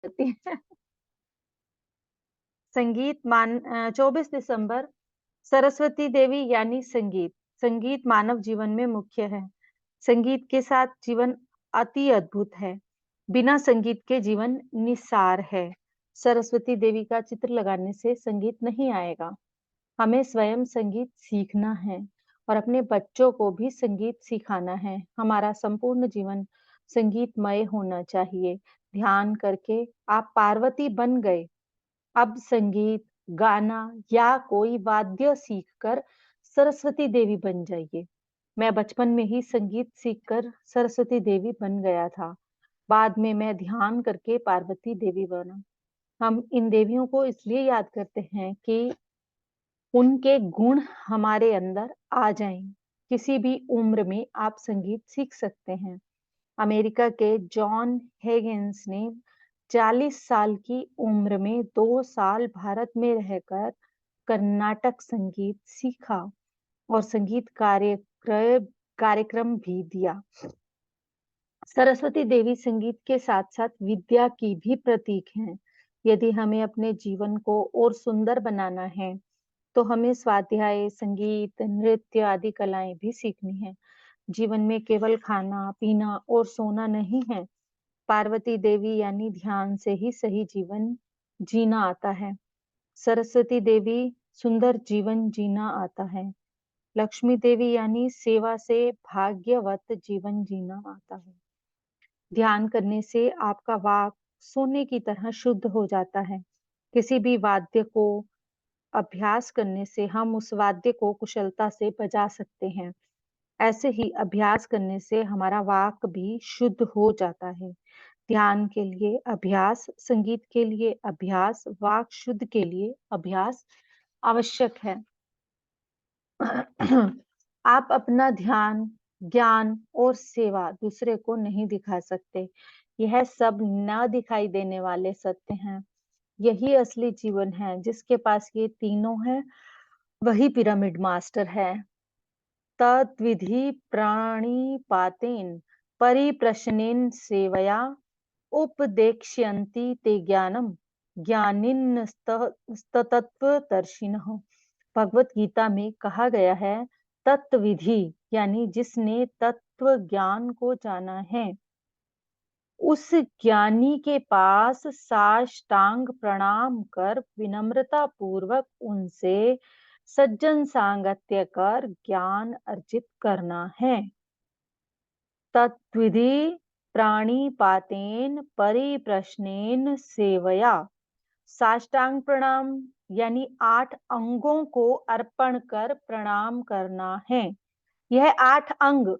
करती हैं। संगीत 24 दिसंबर सरस्वती देवी यानी संगीत। संगीत मानव जीवन में मुख्य है। संगीत के साथ जीवन अति अद्भुत है। बिना संगीत के जीवन निस्सार है। सरस्वती देवी का चित्र लगाने से संगीत नहीं आएगा। हमें स्वयं संगीत सीखना है और अपने बच्चों को भी संगीत सिखाना है। हमारा संपूर्ण जीवन संगीतमय होना चाहिए। ध्यान करके आप पार्वती बन गए। अब संगीत, गाना या कोई वाद्य सीखकर सरस्वती देवी बन जाइए। मैं बचपन में ही संगीत सीखकर सरस्वती देवी बन गया था। बाद में मैं ध्यान करके पार्वती देवी बना। हम इन देवियों को इसलिए याद करते हैं कि उनके गुण हमारे अंदर आ जाएं। किसी भी उम्र में आप संगीत सीख सकते हैं। अमेरिका के जॉन हेगिंस ने 40 साल की उम्र में 2 साल भारत में रहकर कर्नाटक संगीत सीखा और संगीत कार्यक्रम भी दिया। सरस्वती देवी संगीत के साथ साथ विद्या की भी प्रतीक हैं। यदि हमें अपने जीवन को और सुंदर बनाना है तो हमें स्वाध्याय, संगीत, नृत्य आदि कलाएं भी सीखनी है। जीवन में केवल खाना, पीना और सोना नहीं है। पार्वती देवी यानी ध्यान से ही सही जीवन जीना आता है। सरस्वती देवी सुंदर जीवन जीना आता है। लक्ष्मी देवी यानी सेवा से भाग्यवत जीवन जीना आता है। ध्यान करने से आपका वाक सोने की तरह शुद्ध हो जाता है। किसी भी वाद्य को अभ्यास करने से हम उस वाद्य को कुशलता से बजा सकते हैं। ऐसे ही अभ्यास करने से हमारा वाक भी शुद्ध हो जाता है। ध्यान के लिए अभ्यास, संगीत के लिए अभ्यास, वाक शुद्ध के लिए अभ्यास आवश्यक है। आप अपना ध्यान, ज्ञान और सेवा दूसरे को नहीं दिखा सकते। यह सब न दिखाई देने वाले सत्य हैं। यही असली जीवन है। जिसके पास ये तीनों है वही पिरामिड मास्टर है। तद्विधि प्राणिपातेन परिप्रश्नेन सेवया उपदेक्ष्यन्ति ते ज्ञानम ज्ञानिनस्तत्त्वदर्शिनः। भगवत गीता में कहा गया है तत्विधि यानी जिसने तत्व ज्ञान को जाना है उस ज्ञानी के पास साष्टांग प्रणाम कर विनम्रता पूर्वक उनसे सज्जन सांगत्य कर ज्ञान अर्जित करना है। तत्विधि प्राणिपातेन परिप्रश्नेन सेवया। साष्टांग प्रणाम यानी 8 अंगों को अर्पण कर प्रणाम करना है। यह 8 अंग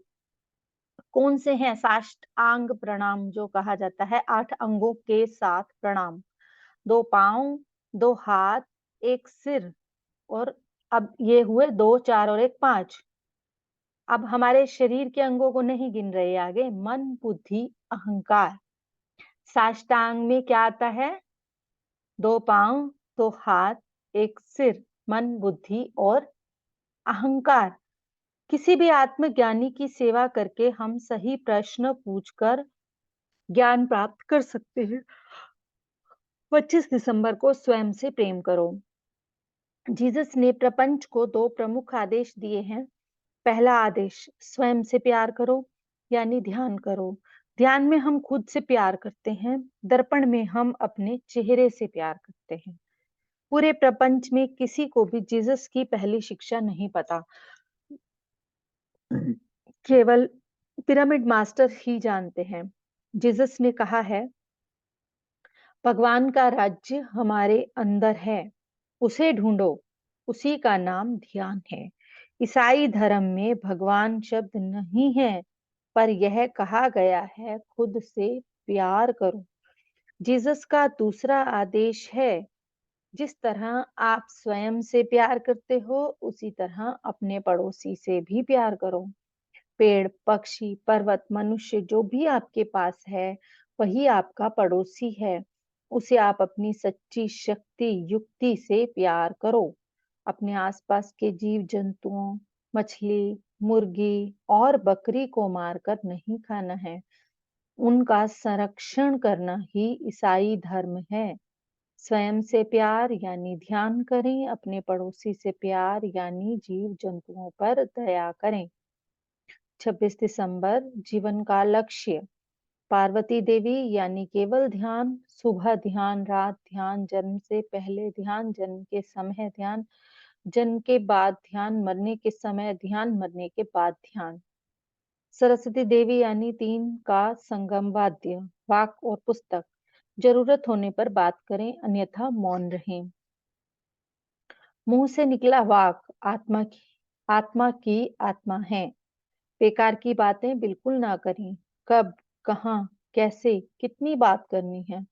कौन से हैं? साष्टांग प्रणाम जो कहा जाता है 8 अंगों के साथ प्रणाम। 2 पांव, 2 हाथ, 1 सिर और अब ये हुए 2, 4 और 1 5। अब हमारे शरीर के अंगों को नहीं गिन रहे आगे। मन, बुद्धि, अहंकार। साष्टांग में क्या आता है? 2 पांव, 2 हाथ, 1 सिर, मन, बुद्धि और अहंकार। किसी भी आत्मज्ञानी की सेवा करके हम सही प्रश्न पूछकर ज्ञान प्राप्त कर सकते हैं। 25 दिसंबर को स्वयं से प्रेम करो। जीसस ने प्रपंच को 2 प्रमुख आदेश दिए हैं। पहला आदेश स्वयं से प्यार करो यानी ध्यान करो। ध्यान में हम खुद से प्यार करते हैं। दर्पण में हम अपने चेहरे से प्यार करते हैं। पूरे प्रपंच में किसी को भी जीसस की पहली शिक्षा नहीं पता। केवल पिरामिड मास्टर ही जानते हैं। जीसस ने कहा है भगवान का राज्य हमारे अंदर है, उसे ढूंढो, उसी का नाम ध्यान है। ईसाई धर्म में भगवान शब्द नहीं है, पर यह कहा गया है खुद से प्यार करो। जीसस का दूसरा आदेश है जिस तरह आप स्वयं से प्यार करते हो उसी तरह अपने पड़ोसी से भी प्यार करो। पेड़, पक्षी, पर्वत, मनुष्य जो भी आपके पास है वही आपका पड़ोसी है। उसे आप अपनी सच्ची शक्ति युक्ति से प्यार करो। अपने आसपास के जीव जंतुओं, मछली, मुर्गी और बकरी को मारकर नहीं खाना है। उनका संरक्षण करना ही ईसाई धर्म है। स्वयं से प्यार यानी ध्यान करें, अपने पड़ोसी से प्यार यानी जीव जंतुओं पर दया करें। 26 दिसंबर जीवन का लक्ष्य। पार्वती देवी यानी केवल ध्यान, सुबह ध्यान, रात ध्यान, जन्म से पहले ध्यान, जन्म के समय ध्यान, जन्म के बाद ध्यान, मरने के समय ध्यान, मरने के बाद ध्यान। सरस्वती देवी यानी तीन का संगम वाद्य, वाक और पुस्तक। जरूरत होने पर बात करें, अन्यथा मौन रहें। मुंह से निकला वाक आत्मा की आत्मा है। बेकार की बातें बिल्कुल ना करें। कब, कहाँ, कैसे, कितनी बात करनी है,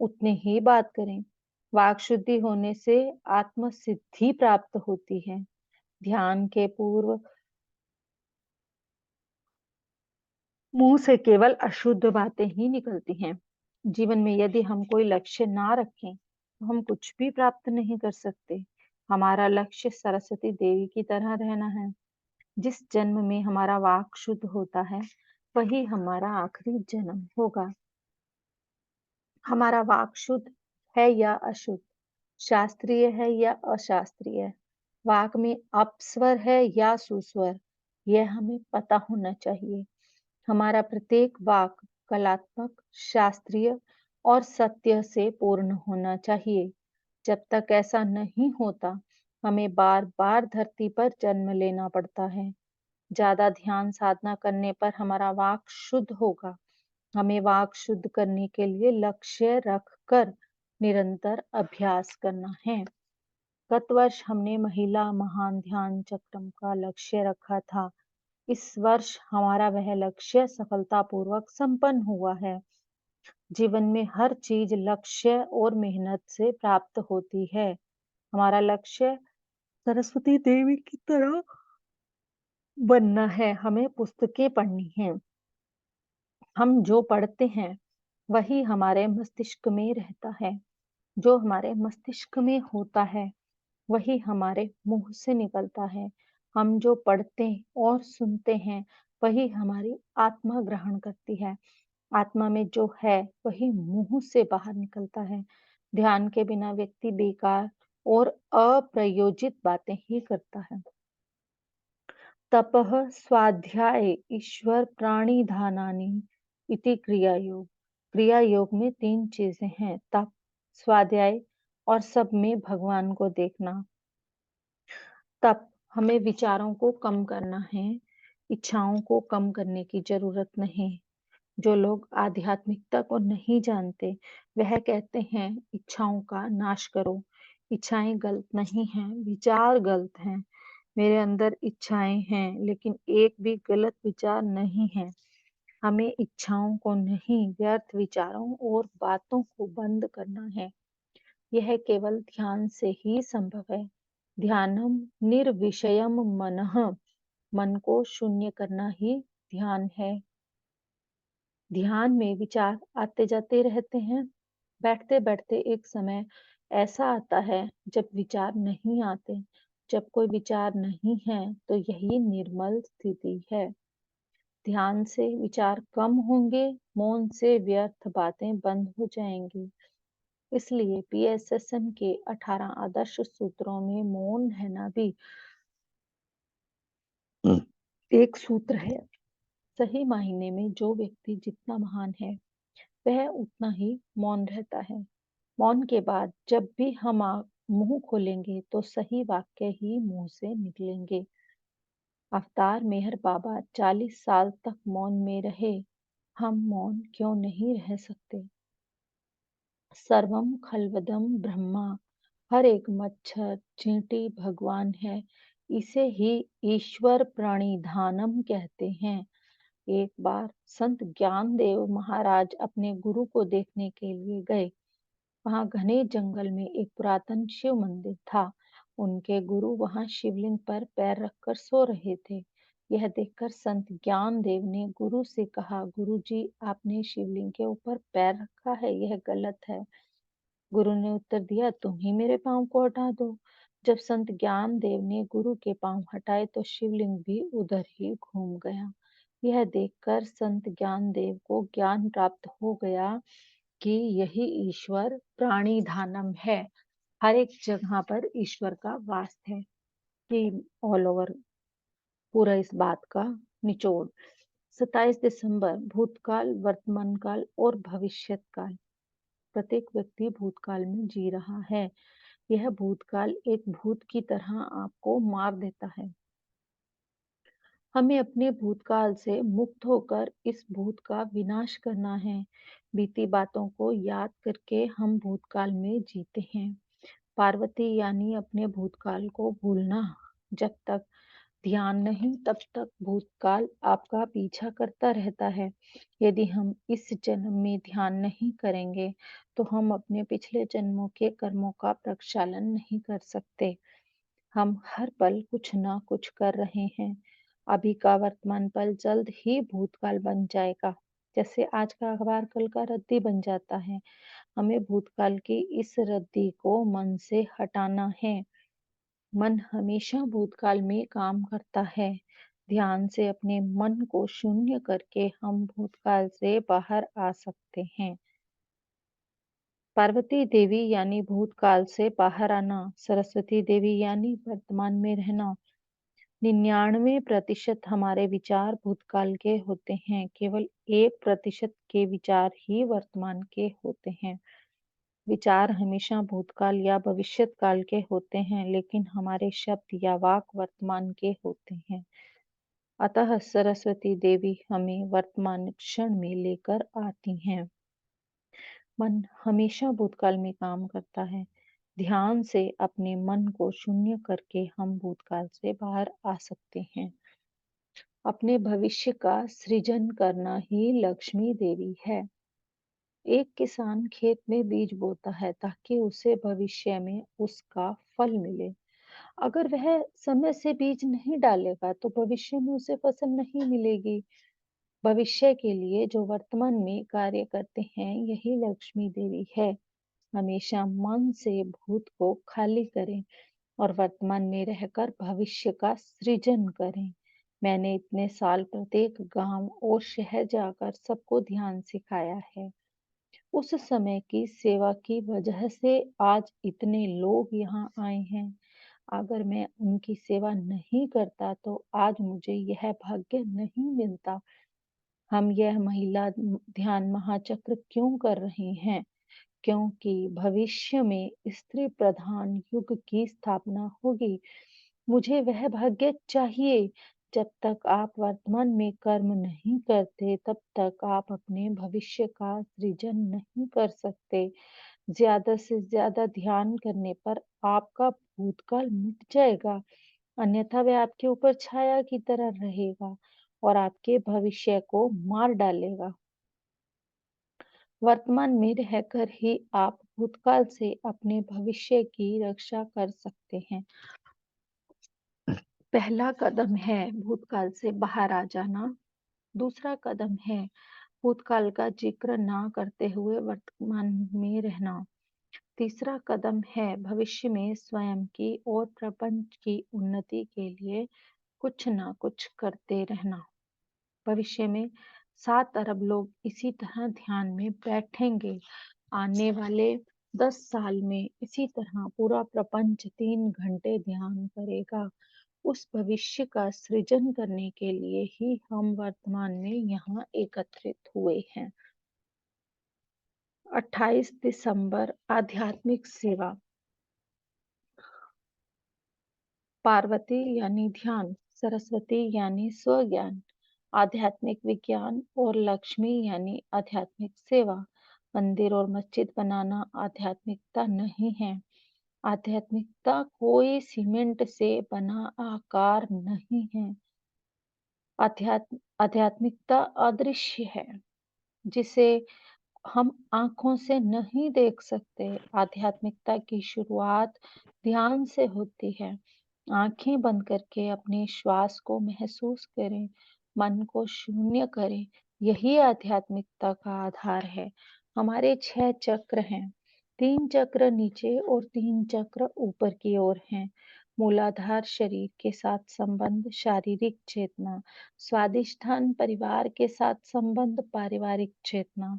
उतने ही बात करें। वाक शुद्धि होने से आत्म सिद्धि प्राप्त होती है। ध्यान के पूर्व मुंह से केवल अशुद्ध बातें ही निकलती हैं। जीवन में यदि हम कोई लक्ष्य ना रखें, तो हम कुछ भी प्राप्त नहीं कर सकते। हमारा लक्ष्य सरस्वती देवी की तरह रहना है। जिस जन्म में हमारा वाक शुद्ध होता है, वही हमारा आखिरी जन्म होगा। हमारा वाक शुद्ध है या अशुद्ध, शास्त्रीय है या अशास्त्रीय, वाक में अपस्वर है या सुस्वर, यह हमें पता होना चाहिए। हमारा प्रत्येक वाक कलात्मक, शास्त्रीय और सत्य से पूर्ण होना चाहिए। जब तक ऐसा नहीं होता, हमें बार बार धरती पर जन्म लेना पड़ता है। ज्यादा ध्यान साधना करने पर हमारा वाक शुद्ध होगा। हमें वाक शुद्ध करने के लिए लक्ष्य रखकर निरंतर अभ्यास करना है। गत वर्ष हमने महिला महान ध्यान चक्रम का लक्ष्य रखा था। इस वर्ष हमारा वह लक्ष्य सफलतापूर्वक संपन्न हुआ है। जीवन में हर चीज लक्ष्य और मेहनत से प्राप्त होती है। हमारा लक्ष्य सरस्वती देवी की तरह बनना है। हमें पुस्तकें पढ़नी हैं। हम जो पढ़ते हैं वही हमारे मस्तिष्क में रहता है। जो हमारे मस्तिष्क में होता है वही हमारे मुंह से निकलता है। हम जो पढ़ते और सुनते हैं वही हमारी आत्मा ग्रहण करती है। आत्मा में जो है वही मुंह से बाहर निकलता है। ध्यान के बिना व्यक्ति बेकार और अप्रयोजित बातें ही करता है। तपः स्वाध्याय ईश्वर प्राणिधानानि इति क्रिया योग। क्रिया योग में तीन चीजें हैं, तप, स्वाध्याय और सब में भगवान को देखना। तप, हमें विचारों को कम करना है, इच्छाओं को कम करने की जरूरत नहीं। जो लोग आध्यात्मिकता को नहीं जानते, वह कहते हैं इच्छाओं का नाश करो। इच्छाएं गलत नहीं हैं, विचार गलत हैं। मेरे अंदर इच्छाएं हैं, लेकिन एक भी गलत विचार नहीं है। हमें इच्छाओं को नहीं, व्यर्थ विचारों और बातों को बंद करना है। यह केवल ध्यान से ही संभव है। ध्यानम निर्विषयम मनः, मन को शून्य करना ही ध्यान है। ध्यान में विचार आते जाते रहते हैं। बैठते बैठते एक समय ऐसा आता है जब विचार नहीं आते। जब कोई विचार नहीं है तो यही निर्मल स्थिति है। ध्यान से विचार कम होंगे, मौन से व्यर्थ बातें बंद हो जाएंगी। इसलिए पीएसएसएम के 18 आदर्श सूत्रों में मौन रहना भी एक सूत्र है। सही मायने में जो व्यक्ति जितना महान है, वह उतना ही मौन रहता है। मौन के बाद जब भी हम मुंह खोलेंगे तो सही वाक्य ही मुंह से निकलेंगे। अवतार मेहर बाबा 40 साल तक मौन में रहे। हम मौन क्यों नहीं रह सकते? सर्वम खलवदम ब्रह्मा, हर एक मच्छर चींटी भगवान है। इसे ही ईश्वर प्रणिधानम कहते हैं। एक बार संत ज्ञानदेव महाराज अपने गुरु को देखने के लिए गए। वहां घने जंगल में एक पुरातन शिव मंदिर था। उनके गुरु वहां शिवलिंग पर पैर रखकर सो रहे थे। यह देखकर संत ज्ञानदेव ने गुरु से कहा, गुरु जी, आपने शिवलिंग के ऊपर पैर रखा है, यह गलत है। गुरु ने उत्तर दिया, तुम ही मेरे पांव को हटा दो। जब संत ज्ञानदेव ने गुरु के पांव हटाए तो शिवलिंग भी उधर ही घूम गया। यह देखकर संत ज्ञानदेव को ज्ञान प्राप्त हो गया कि यही ईश्वर प्राणिधानम है। हर एक जगह पर ईश्वर का वास है। कि ऑल ओवर पूरा इस बात का निचोड़। 27 दिसंबर भूतकाल, वर्तमान काल और भविष्यत काल। प्रत्येक व्यक्ति भूतकाल में जी रहा है। यह भूतकाल एक भूत की तरह आपको मार देता है। हमें अपने भूतकाल से मुक्त होकर इस भूत का विनाश करना है। बीती बातों को याद करके हम भूतकाल में जीते हैं। पार्वती यानी अपने भूतकाल को भूलना। जब तक ध्यान नहीं तब तक भूतकाल आपका पीछा करता रहता है। यदि हम इस जन्म में ध्यान नहीं करेंगे तो हम अपने पिछले जन्मों के कर्मों का प्रक्षालन नहीं कर सकते। हम हर पल कुछ ना कुछ कर रहे हैं। अभी का वर्तमान पल जल्द ही भूतकाल बन जाएगा। जैसे आज का अखबार कल का रद्दी बन जाता है। हमें भूतकाल की इस रद्दी को मन से हटाना है। मन हमेशा भूतकाल में काम करता है। ध्यान से अपने मन को शून्य करके हम भूतकाल से बाहर आ सकते हैं। पार्वती देवी यानी भूतकाल से बाहर आना, सरस्वती देवी यानी वर्तमान में रहना। 99% हमारे विचार भूतकाल के होते हैं। केवल 1% के विचार ही वर्तमान के होते हैं। विचार हमेशा भूतकाल या भविष्यत काल के होते हैं, लेकिन हमारे शब्द या वाक वर्तमान के होते हैं। अतः सरस्वती देवी हमें वर्तमान क्षण में लेकर आती हैं। मन हमेशा भूतकाल में काम करता है। ध्यान से अपने मन को शून्य करके हम भूतकाल से बाहर आ सकते हैं। अपने भविष्य का सृजन करना ही लक्ष्मी देवी है। एक किसान खेत में बीज बोता है ताकि उसे भविष्य में उसका फल मिले। अगर वह समय से बीज नहीं डालेगा तो भविष्य में उसे फसल नहीं मिलेगी। भविष्य के लिए जो वर्तमान में कार्य करते हैं यही लक्ष्मी देवी है। हमेशा मन से भूत को खाली करें और वर्तमान में रहकर भविष्य का सृजन करें। मैंने इतने साल प्रत्येक गांव और शहर जाकर सबको ध्यान सिखाया है। उस समय की सेवा की वजह से आज इतने लोग यहाँ आए हैं। अगर मैं उनकी सेवा नहीं करता तो आज मुझे यह भाग्य नहीं मिलता। हम यह महिला ध्यान महाचक्र क्यों कर रहे हैं? क्योंकि भविष्य में स्त्री प्रधान युग की स्थापना होगी। मुझे वह भाग्य चाहिए। जब तक आप वर्तमान में कर्म नहीं करते तब तक आप अपने भविष्य का सृजन नहीं कर सकते। ज्यादा से ज्यादा ध्यान करने पर आपका भूतकाल मिट जाएगा, अन्यथा वह आपके ऊपर छाया की तरह रहेगा और आपके भविष्य को मार डालेगा। वर्तमान में रहकर ही आप भूतकाल से अपने भविष्य की रक्षा कर सकते हैं। पहला कदम है भूतकाल से बाहर आ जाना। दूसरा कदम है भूतकाल का जिक्र ना करते हुए वर्तमान में रहना। तीसरा कदम है भविष्य में स्वयं की और प्रपंच की उन्नति के लिए कुछ ना कुछ करते रहना। भविष्य में 7 अरब लोग इसी तरह ध्यान में बैठेंगे। आने वाले 10 साल में इसी तरह पूरा प्रपंच 3 घंटे ध्यान करेगा। उस भविष्य का सृजन करने के लिए ही हम वर्तमान में यहाँ एकत्रित हुए हैं। 28 दिसंबर आध्यात्मिक सेवा। पार्वती यानी ध्यान, सरस्वती यानी स्वज्ञान, आध्यात्मिक विज्ञान और लक्ष्मी यानी आध्यात्मिक सेवा। मंदिर और मस्जिद बनाना आध्यात्मिकता नहीं है। आध्यात्मिकता कोई सीमेंट से बना आकार नहीं है। आध्यात्मिकता अदृश्य है, जिसे हम आंखों से नहीं देख सकते। आध्यात्मिकता की शुरुआत ध्यान से होती है। आंखें बंद करके अपने श्वास को महसूस करें, मन को शून्य करें। यही आध्यात्मिकता का आधार है। हमारे 6 चक्र हैं। 3 चक्र नीचे और 3 चक्र ऊपर की ओर हैं। मूलाधार शरीर के साथ संबंध शारीरिक चेतना, स्वादिष्ठान परिवार के साथ संबंध पारिवारिक चेतना,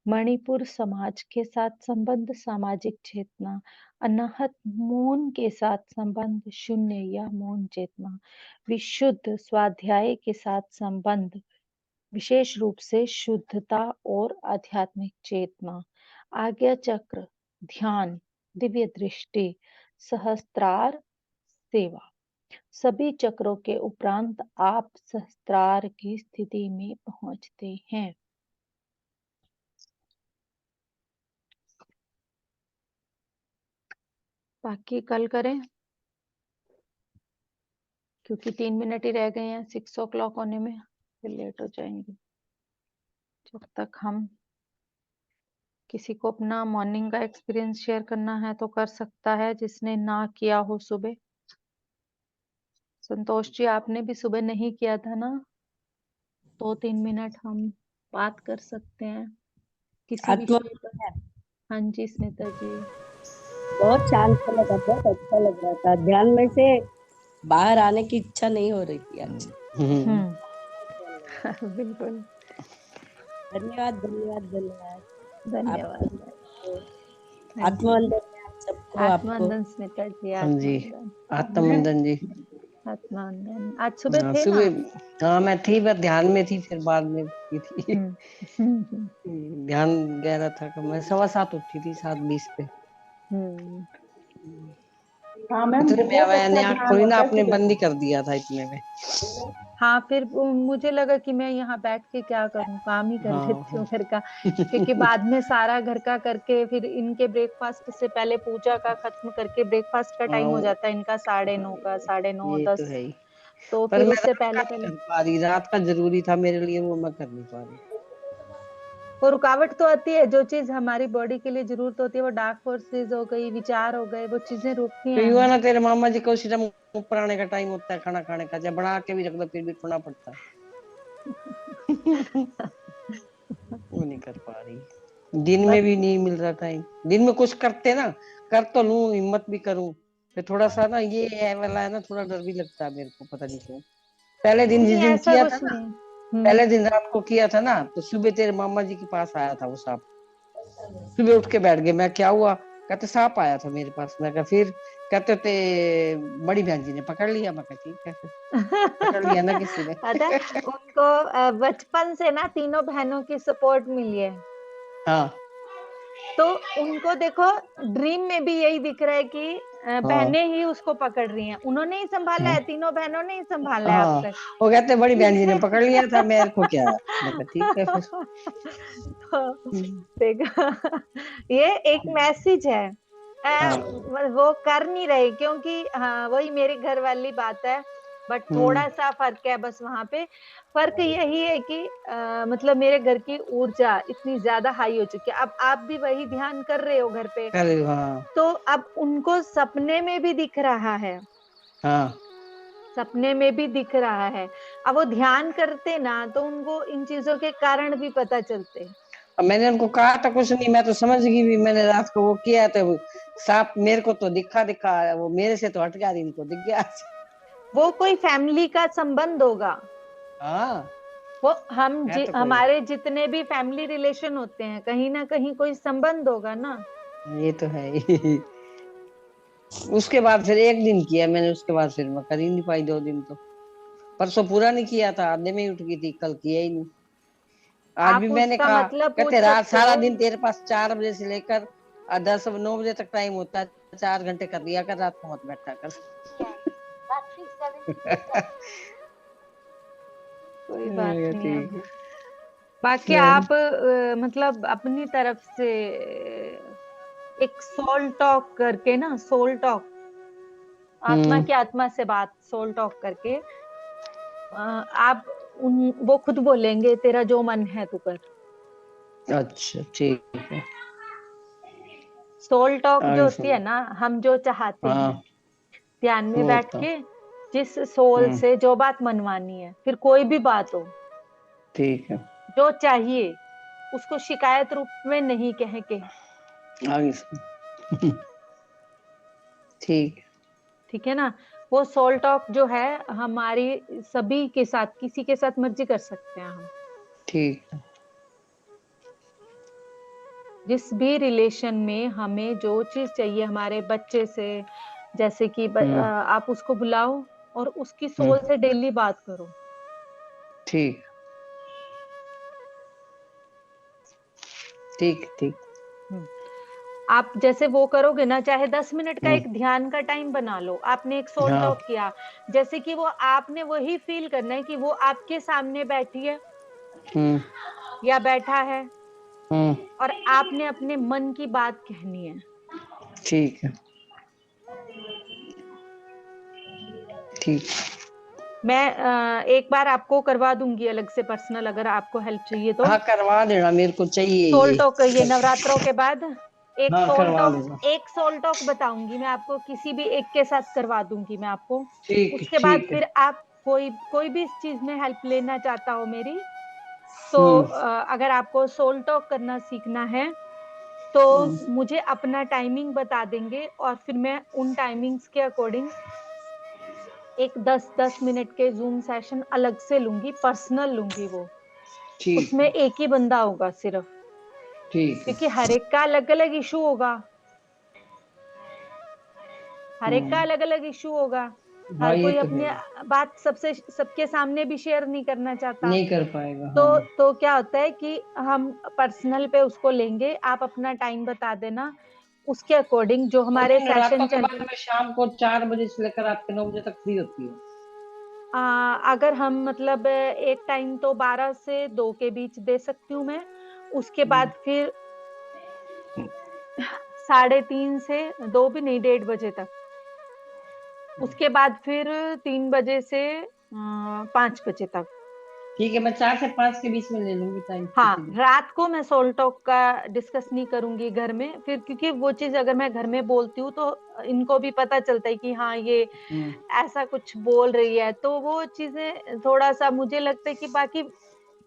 मणिपुर समाज के साथ संबंध सामाजिक चेतना, अनाहत मौन के साथ संबंध शून्य या मौन चेतना, विशुद्ध स्वाध्याय के साथ संबंध विशेष रूप से शुद्धता और आध्यात्मिक चेतना, आज्ञा चक्र, ध्यान, दिव्य दृष्टि, सहस्त्रार सेवा। सभी चक्रों के उपरांत आप सहस्त्रार की स्थिति में पहुंचते हैं। बाकी कल करें क्योंकि 3 मिनट ही रह गए हैं 6 o'clock होने में, फिर लेट हो जाएंगे। जब तक हम किसी को अपना मॉर्निंग का एक्सपीरियंस शेयर करना है तो कर सकता है, जिसने ना किया हो सुबह। संतोष जी आपने भी सुबह नहीं किया था ना, 2-3 मिनट हम बात कर सकते हैं किसी आत्मा विषय पर। हाँ जी स्मिता जी। बहुत शांत सा लगा, बहुत अच्छा लग रहा था। ध्यान में से बाहर आने की इच्छा नहीं हो रही थी आज। बिल्कुल। धन्यवाद धन्यवाद धन्यवाद। धन्यवाद। आपको हाँ जी आत्मवंदन है सबको। आपको आत्मवंदन स्मिता जी, हाँ जी, आत्मवंदन। आत्मवंदन जी। आत्मवंदन। आज सुबह थे ना? सुबह हाँ मैं थी, पर ध्यान में थी, फिर बाद में की थी। हम्म। ध्यान गहरा था। मैं 7:15 उठी थी, 7:20 पे। हाँ मैम इतने में बहुत मैंने अच्छा आँख ध्यान खोली ना, होता है आपने सुबह। बंद ही कर दिया था इतने में। हाँ फिर मुझे लगा कि मैं यहाँ बैठ के क्या करूँ, काम ही कर हाँ लेती हूँ हाँ। घर का, क्योंकि बाद में सारा घर का करके फिर इनके ब्रेकफास्ट से पहले पूजा का खत्म करके ब्रेकफास्ट का हाँ टाइम हो जाता है इनका 9:30 का, 9:30 ये तो 10। है ही। तो पर फिर मैं उससे रात का पहले नहीं पहले कर पा रही, रात का जरूरी था मेरे लिए, वो मैं कर नहीं पा रही। वो रुकावट तो आती है। जो चीज हमारी बॉडी के लिए जरूरत होती है, वो डार्क फोर्सेस हो गई, विचार हो गए, वो चीजें रोकती तो हैं युवा हमें। ना, तेरे मामा जी को उसी टाइम ऊपर आने का टाइम होता है, खाना खाने का, जब बना के भी रख दो फिर भी उठना पड़ता है। वो नहीं कर पा रही। दिन में बस भी नहीं मिल रहा टाइम। दिन में कुछ करते ना, कर तो लूं, हिम्मत भी करूं, फिर थोड़ा सा ना ये है वाला है ना, थोड़ा डर भी लगता है मेरे को, पता नहीं क्यों। पहले दिन जिस नहीं दिन ऐसा किया था कुछ ना, नहीं। पहले दिन रात को किया था ना, तो सुबह तेरे मामा जी के पास आया था वो सांप। सुबह उठ के बैठ गए, मैं क्या हुआ, कहते सांप आया था मेरे पास। मैं कहा फिर, कहते ते बड़ी बहन जी ने पकड़ लिया। मैं कहा ठीक है, फिर पकड़ लिया ना किसी ने। पता है उनको बचपन से ना तीनों बहनों की सपोर्ट मिली है, हाँ तो उनको देखो ड्रीम में भी यही दिख रहा है कि हाँ बहनें ही उसको पकड़ रही हैं, उन्होंने ही संभाला हाँ है, तीनों बहनों ने ही संभाला है अब हाँ। तक। वो कहते बड़ी बहन जी ने ये पकड़ लिया था, मेरे को क्या है। मैं कहा ठीक है फिर। तो देखो ये एक मैसेज है। हाँ। वो कर नहीं रहे क्योंकि हाँ वही मेरे घर वाली बात है, बट हम्म। थोड़ा सा फर्क है बस वहां पे। फर्क यही है कि मतलब मेरे घर की ऊर्जा इतनी ज्यादा हाई हो चुकी है। अब आप भी वही ध्यान कर रहे हो घर पे, अरे हाँ तो अब उनको सपने में भी दिख रहा है, हाँ। सपने में भी दिख रहा है। अब वो ध्यान करते ना तो उनको इन चीजों के कारण भी पता चलते। अब मैंने उनको कहा था कुछ नहीं, मैं तो समझ गई भी, मैंने रात को वो किया तो वो सांप मेरे को तो दिखा दिखा, वो मेरे से तो हट गया, इनको दिख गया। वो कोई फैमिली का संबंध होगा। हाँ वो है तो कोई। हमारे जितने भी फैमिली रिलेशन होते हैं कहीं ना कहीं कोई संबंध होगा ना। ये तो है ही। उसके बाद फिर एक दिन किया मैंने, उसके बाद फिर मैं कर ही नहीं पाई 2 दिन तो। परसों पूरा नहीं किया था, आधे में ही उठ गई थी, कल किया ही नहीं। आज भी आप मैंने उसका कहा, मतलब कहते पूछ रात सकते सारा हो। दिन तेरे पास 4 बजे से लेकर 10-9 बजे तक टाइम होता है, 4 घंटे कर लिया कर, रात को मत बैठा कर। कोई बात नहीं ठीक अब। है। बाकी आप मतलब अपनी तरफ से एक सोल टॉक करके ना, सोल टॉक, आत्मा हम्म। की आत्मा से बात, सोल टॉक करके आप वो खुद बोलेंगे तेरा जो मन है तू कर। अच्छा ठीक है। सोल टॉक जो आगे होती है सुनो। ना, हम जो चाहते हैं हाँ ध्यान में वो बैठ बताओ। के, जिस सोल हम्म। से जो बात मनवानी है, फिर कोई भी बात हो, ठीक है। जो चाहिए उसको शिकायत रूप में नहीं कह के। आगे सुनो। ठीक है। ठीक है ना। वो सोल टॉक जो है हमारी सभी के साथ, किसी के साथ मर्जी कर सकते हैं हम। ठीक है। जिस भी रिलेशन में हमें जो चीज चाहिए, हमारे बच्चे से, जैसे कि आप उसको बुलाओ और उसकी सोल से डेली बात करो। ठीक ठीक ठीक। आप जैसे वो करोगे ना, चाहे 10 मिनट का एक ध्यान का टाइम बना लो। आपने एक सोल हाँ। टॉक किया, जैसे कि वो आपने वही फील करना है कि वो आपके सामने बैठी है या बैठा है और आपने अपने मन की बात कहनी है। ठीक है। ठीक। मैं एक बार आपको करवा दूंगी अलग से पर्सनल, अगर आपको हेल्प चाहिए तो। हाँ करवा देना, मेरे को चाहिए सोल ये। टॉक ये नवरात्रों के बाद हाँ करवा देना। एक सोल टॉक बताऊंगी मैं आपको, किसी भी एक के साथ करवा दूंगी मैं आपको। ठीक उसके बाद ठीक है। फिर आप कोई भी इस चीज में हेल्प लेना चाहता हो मेरी, तो अगर आपको सोल टॉक करना सीखना है तो मुझे अपना टाइमिंग बता देंगे और फिर मैं उन टाइमिंग्स के अकॉर्डिंग एक 10-10 मिनट के जूम सेशन अलग से लूंगी, पर्सनल लूंगी वो। ठीक उसमें एक ही बंदा होगा सिर्फ, ठीक है। क्योंकि हर एक का अलग अलग इशू होगा। हर एक का अलग अलग इशू होगा। हाँ हर ये कोई तो अपनी है। बात सबके सामने भी शेयर नहीं करना चाहता। नहीं कर पाएगा। हाँ। तो क्या होता है कि हम पर्सनल पे उसको लेंगे, आप अपना टाइम बता देना, उसके अकॉर्डिंग जो और हमारे मैं नवरात्रों सेशन के चल। बाद में शाम को 4 बजे से लेकर रात के 9 बजे तक फ्री होती हूँ। अगर हम मतलब एक टाइम तो 12 से 2 के बीच दे सकती हूँ मैं। उसके बाद फिर 3:30 से 2 भी नहीं, 1:30 बजे तक। उसके बाद फिर 3 बजे से 5 बजे तक। ठीक है, मैं 4 से 5 के बीच में ले लूंगी टाइम हाँ, किसी दिन। रात को मैं सोल टॉक का डिस्कस नहीं करूंगी घर में फिर, क्योंकि वो चीज अगर मैं घर में बोलती हूँ तो इनको भी पता चलता है कि हाँ ये ऐसा कुछ बोल रही है, तो वो चीजें थोड़ा सा मुझे लगता है कि बाकी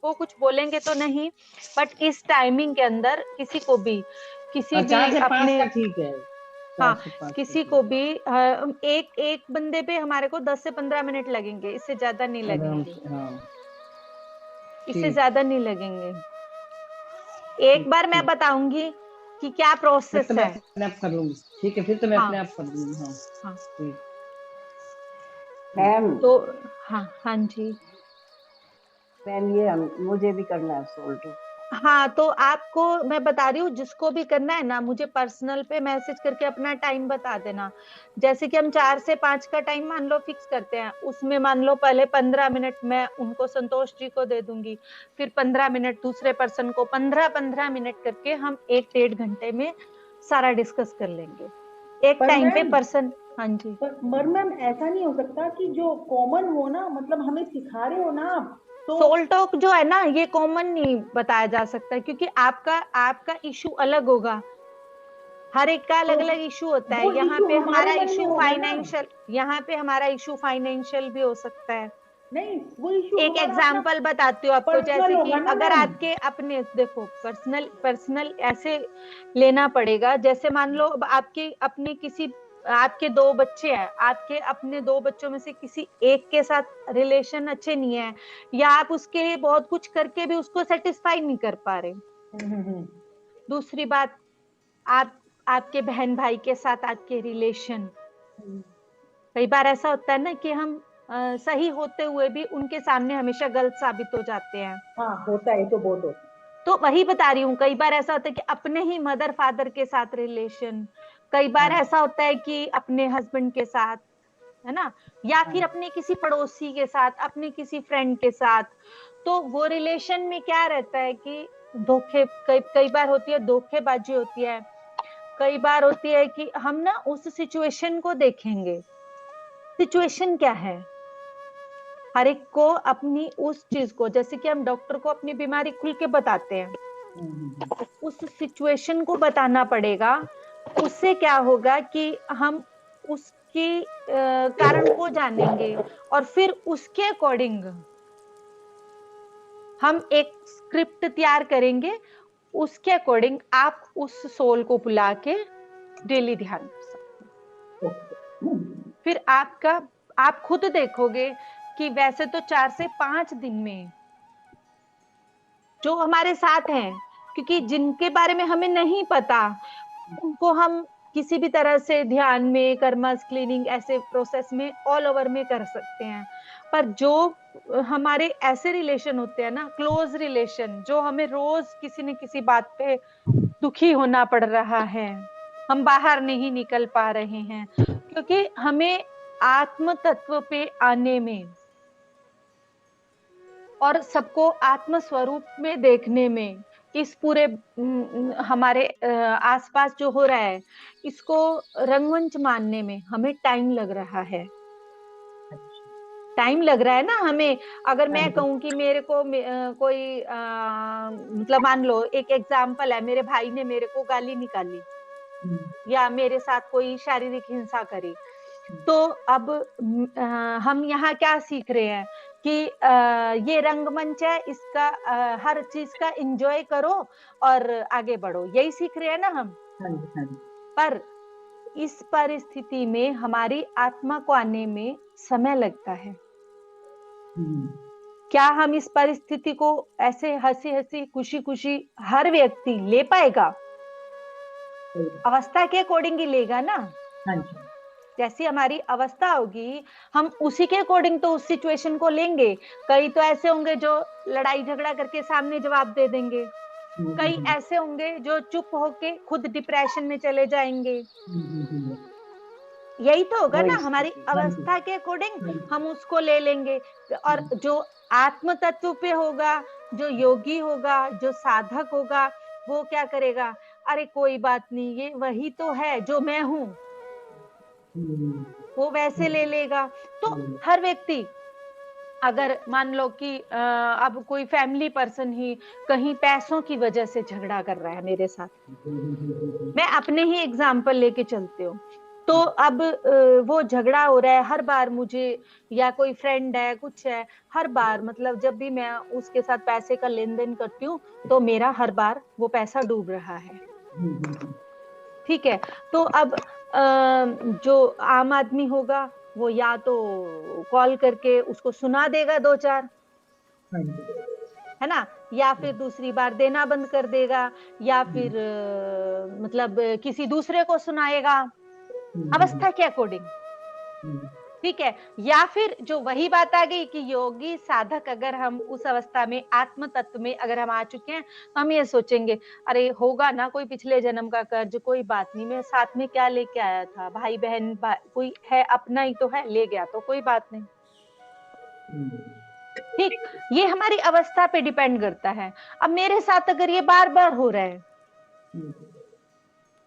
वो कुछ बोलेंगे तो नहीं, बट इस टाइमिंग के अंदर किसी और चार भी से पांच अपने, का ठीक है। चार हाँ, से पांच का किसी ठीक को भी एक एक बंदे पे हमारे को 10 से 15 मिनट लगेंगे, इससे ज्यादा नहीं है। आराम लगेंगे। से हाँ। इससे ठीक ज्यादा नहीं लगेंगे। एक ठीक बार मैं ठीक। बताऊंगी कि क्या फिर तो प्रोसेस मैं है। अपने आप कर लूंगी। ठीक है, फिर तो मैं अपने हाँ आप कर लूंगी। हाँ। हाँ। ठीक ठीक। मैम तो हाँ हाँ जी। मैम ये मुझे भी करना है सोल्ट। हाँ, तो आपको मैं बता रही हूँ, जिसको भी करना है ना, मुझे पर्सनल पे मैसेज करके अपना टाइम बता देना। जैसे कि हम 4 से 5 का टाइम मान लो फिक्स करते हैं, उसमें मान लो पहले 15 मिनट मैं उनको, संतोष जी को दे दूंगी, फिर 15 मिनट दूसरे पर्सन को, 15-15 मिनट करके हम 1-1.5 घंटे में सारा डिस्कस कर लेंगे एक पर टाइम पे मैम पर्सन। हाँ जी। पर मैम ऐसा नहीं हो सकता कि जो कॉमन हो ना, मतलब हमें सिखा रहे हो ना आप, तो सोल टॉक जो है ना, ये कॉमन नहीं बताया जा सकता, क्योंकि आपका इशू अलग होगा। हर एक का तो अलग अलग इशू होता है। वो यहाँ इशू पे हमारे हमारा मन में इशू होगा ना। फाइनेंशियल, यहाँ पे हमारा इशू फाइनेंशियल भी हो सकता है। नहीं, वो इशू एक हमारा अपना एग्जाम्पल बताती हूँ आपको, पर्सनल जैसे कि होगा ना अगर मैम। आपके अपने, देखो, पर्सनल पर्सनल ऐसे लेना पड़ेगा, जैसे मान लो अब आपके अपने किसी, आपके 2 बच्चे हैं, आपके अपने 2 बच्चों में से किसी एक के साथ रिलेशन अच्छे नहीं है, या आप उसके लिए बहुत कुछ करके भी उसको सेटिस्फाई नहीं कर पा रहे। हम्म। दूसरी बात, आप आपके बहन भाई के साथ आपके रिलेशन, कई बार ऐसा होता है ना कि हम सही होते हुए भी उनके सामने हमेशा गलत साबित हो जाते हैं। हाँ, होता है, तो बहुत होता तो वही बता रही हूँ, कई बार ऐसा होता है कि अपने ही मदर फादर के साथ रिलेशन, कई है। बार हाँ ऐसा होता है कि अपने हस्बैंड के साथ, है ना, या हाँ फिर अपने किसी पड़ोसी के साथ, अपने किसी फ्रेंड के साथ। तो वो रिलेशन में क्या रहता है कि धोखे, कई बार होती है, धोखेबाजी होती है। कई बार होती है कि हम ना उस सिचुएशन को देखेंगे, सिचुएशन क्या है। हर एक को अपनी उस चीज को, जैसे कि हम डॉक्टर को अपनी बीमारी खुल के बताते हैं, उस सिचुएशन को बताना पड़ेगा। उससे क्या होगा कि हम उसकी कारण को जानेंगे और फिर उसके अकॉर्डिंग हम एक स्क्रिप्ट तैयार करेंगे। उसके अकॉर्डिंग आप उस सोल को बुला के डेली ध्यान कर सकते हैं। ओके। फिर आप खुद देखोगे कि वैसे तो 4 से 5 दिन में जो हमारे साथ हैं, क्योंकि जिनके बारे में हमें नहीं पता उनको हम किसी भी तरह से ध्यान में, कर्मस, क्लीनिंग ऐसे प्रोसेस में ऑल ओवर में कर सकते हैं। पर जो हमारे ऐसे रिलेशन होते हैं ना, क्लोज रिलेशन, जो हमें रोज किसी न किसी बात पे दुखी होना पड़ रहा है, हम बाहर नहीं निकल पा रहे हैं, क्योंकि हमें आत्म तत्व पे आने में और सबको आत्म स्वरूप में देखने में, इस पूरे हमारे आसपास जो हो रहा है इसको रंगमंच मानने में हमें टाइम लग रहा है। टाइम लग रहा है ना हमें। अगर मैं कहूँ कि मेरे को कोई मतलब मान लो एक एग्जाम्पल है, मेरे भाई ने मेरे को गाली निकाली या मेरे साथ कोई शारीरिक हिंसा करी, तो अब हम यहाँ क्या सीख रहे हैं कि ये रंगमंच है, इसका हर चीज का एंजॉय करो और आगे बढ़ो, यही सीख रहे हैं ना हम। पर इस परिस्थिति में हमारी आत्मा को आने में समय लगता है। क्या हम इस परिस्थिति को ऐसे हंसी हंसी खुशी खुशी हर व्यक्ति ले पाएगा? अवस्था के अकॉर्डिंग ही लेगा ना। जैसी हमारी अवस्था होगी हम उसी के अकॉर्डिंग तो उस सिचुएशन को लेंगे। कई तो ऐसे होंगे जो लड़ाई झगड़ा करके सामने जवाब दे देंगे, कई ऐसे होंगे जो चुप होके खुद डिप्रेशन में चले जाएंगे। यही तो होगा ना, हमारी अवस्था के अकॉर्डिंग हम उसको ले लेंगे। और जो आत्म तत्व पे होगा, जो योगी होगा, जो साधक होगा, वो क्या करेगा? अरे कोई बात नहीं, ये वही तो है जो मैं हूं, वो वैसे ले लेगा। तो हर व्यक्ति, अगर मान लो कि अब कोई फैमिली पर्सन ही कहीं पैसों की वजह से झगड़ा कर रहा है मेरे साथ, मैं अपने ही एग्जाम्पल लेके चलती हूँ, तो अब वो झगड़ा हो रहा है हर बार मुझे, या कोई फ्रेंड है कुछ है, हर बार मतलब जब भी मैं उसके साथ पैसे का लेन देन करती हूँ तो मेरा हर बार वो पैसा डूब रहा है। ठीक है, तो अब जो आम आदमी होगा वो या तो कॉल करके उसको सुना देगा 2-4, है ना, या फिर दूसरी बार देना बंद कर देगा, या फिर मतलब किसी दूसरे को सुनाएगा अवस्था के अकॉर्डिंग। ठीक है, या फिर जो वही बात आ गई कि योगी साधक, अगर हम उस अवस्था में आत्म तत्व में अगर हम आ चुके हैं तो हम ये सोचेंगे अरे होगा ना कोई पिछले जन्म का कर्ज, कोई बात नहीं, मैं साथ में क्या लेके आया था, भाई बहन कोई है अपना ही तो है, ले गया तो कोई बात नहीं। ठीक, ये हमारी अवस्था पे डिपेंड करता है। अब मेरे साथ अगर ये बार बार हो रहा है,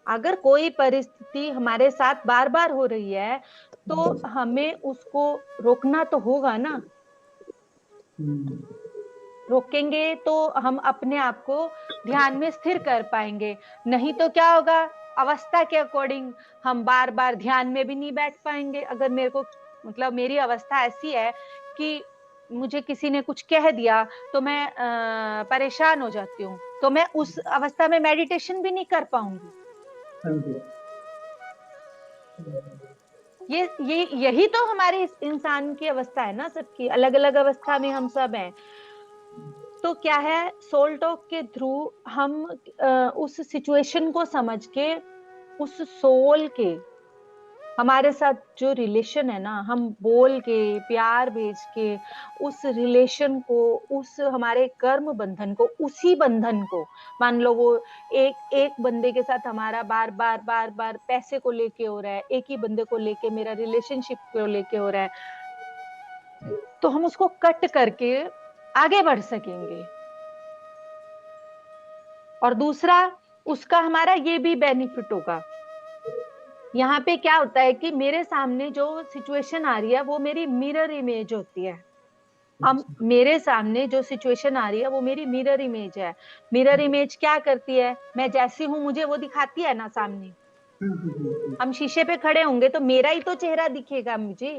अगर कोई परिस्थिति हमारे साथ बार बार हो रही है तो हमें उसको रोकना तो होगा ना। रोकेंगे तो हम अपने आप को ध्यान में स्थिर कर पाएंगे, नहीं तो क्या होगा, अवस्था के अकॉर्डिंग हम बार बार ध्यान में भी नहीं बैठ पाएंगे। अगर मेरे को मतलब मेरी अवस्था ऐसी है कि मुझे किसी ने कुछ कह दिया तो मैं परेशान हो जाती हूँ, तो मैं उस अवस्था में मेडिटेशन भी नहीं कर पाऊंगी। यही तो हमारी इंसान की अवस्था है ना, सबकी अलग अलग अवस्था में हम सब हैं। तो क्या है, सोल टॉक के थ्रू हम उस सिचुएशन को समझ के, उस सोल के हमारे साथ जो रिलेशन है ना, हम बोल के प्यार भेज के उस रिलेशन को, उस हमारे कर्म बंधन को, उसी बंधन को, मान लो वो एक बंदे के साथ हमारा बार बार पैसे को लेके हो रहा है, एक ही बंदे को लेके मेरा रिलेशनशिप को लेके हो रहा है, तो हम उसको कट करके आगे बढ़ सकेंगे। और दूसरा उसका हमारा ये भी बेनिफिट होगा, यहाँ पे क्या होता है कि मेरे सामने जो सिचुएशन आ रही है वो मेरी मिरर इमेज होती है। अब मेरे सामने जो सिचुएशन आ रही है वो मेरी मिरर इमेज है। मिरर इमेज क्या करती है, मैं जैसी हूँ मुझे वो दिखाती है ना सामने। हम शीशे पे खड़े होंगे तो मेरा ही तो चेहरा दिखेगा मुझे।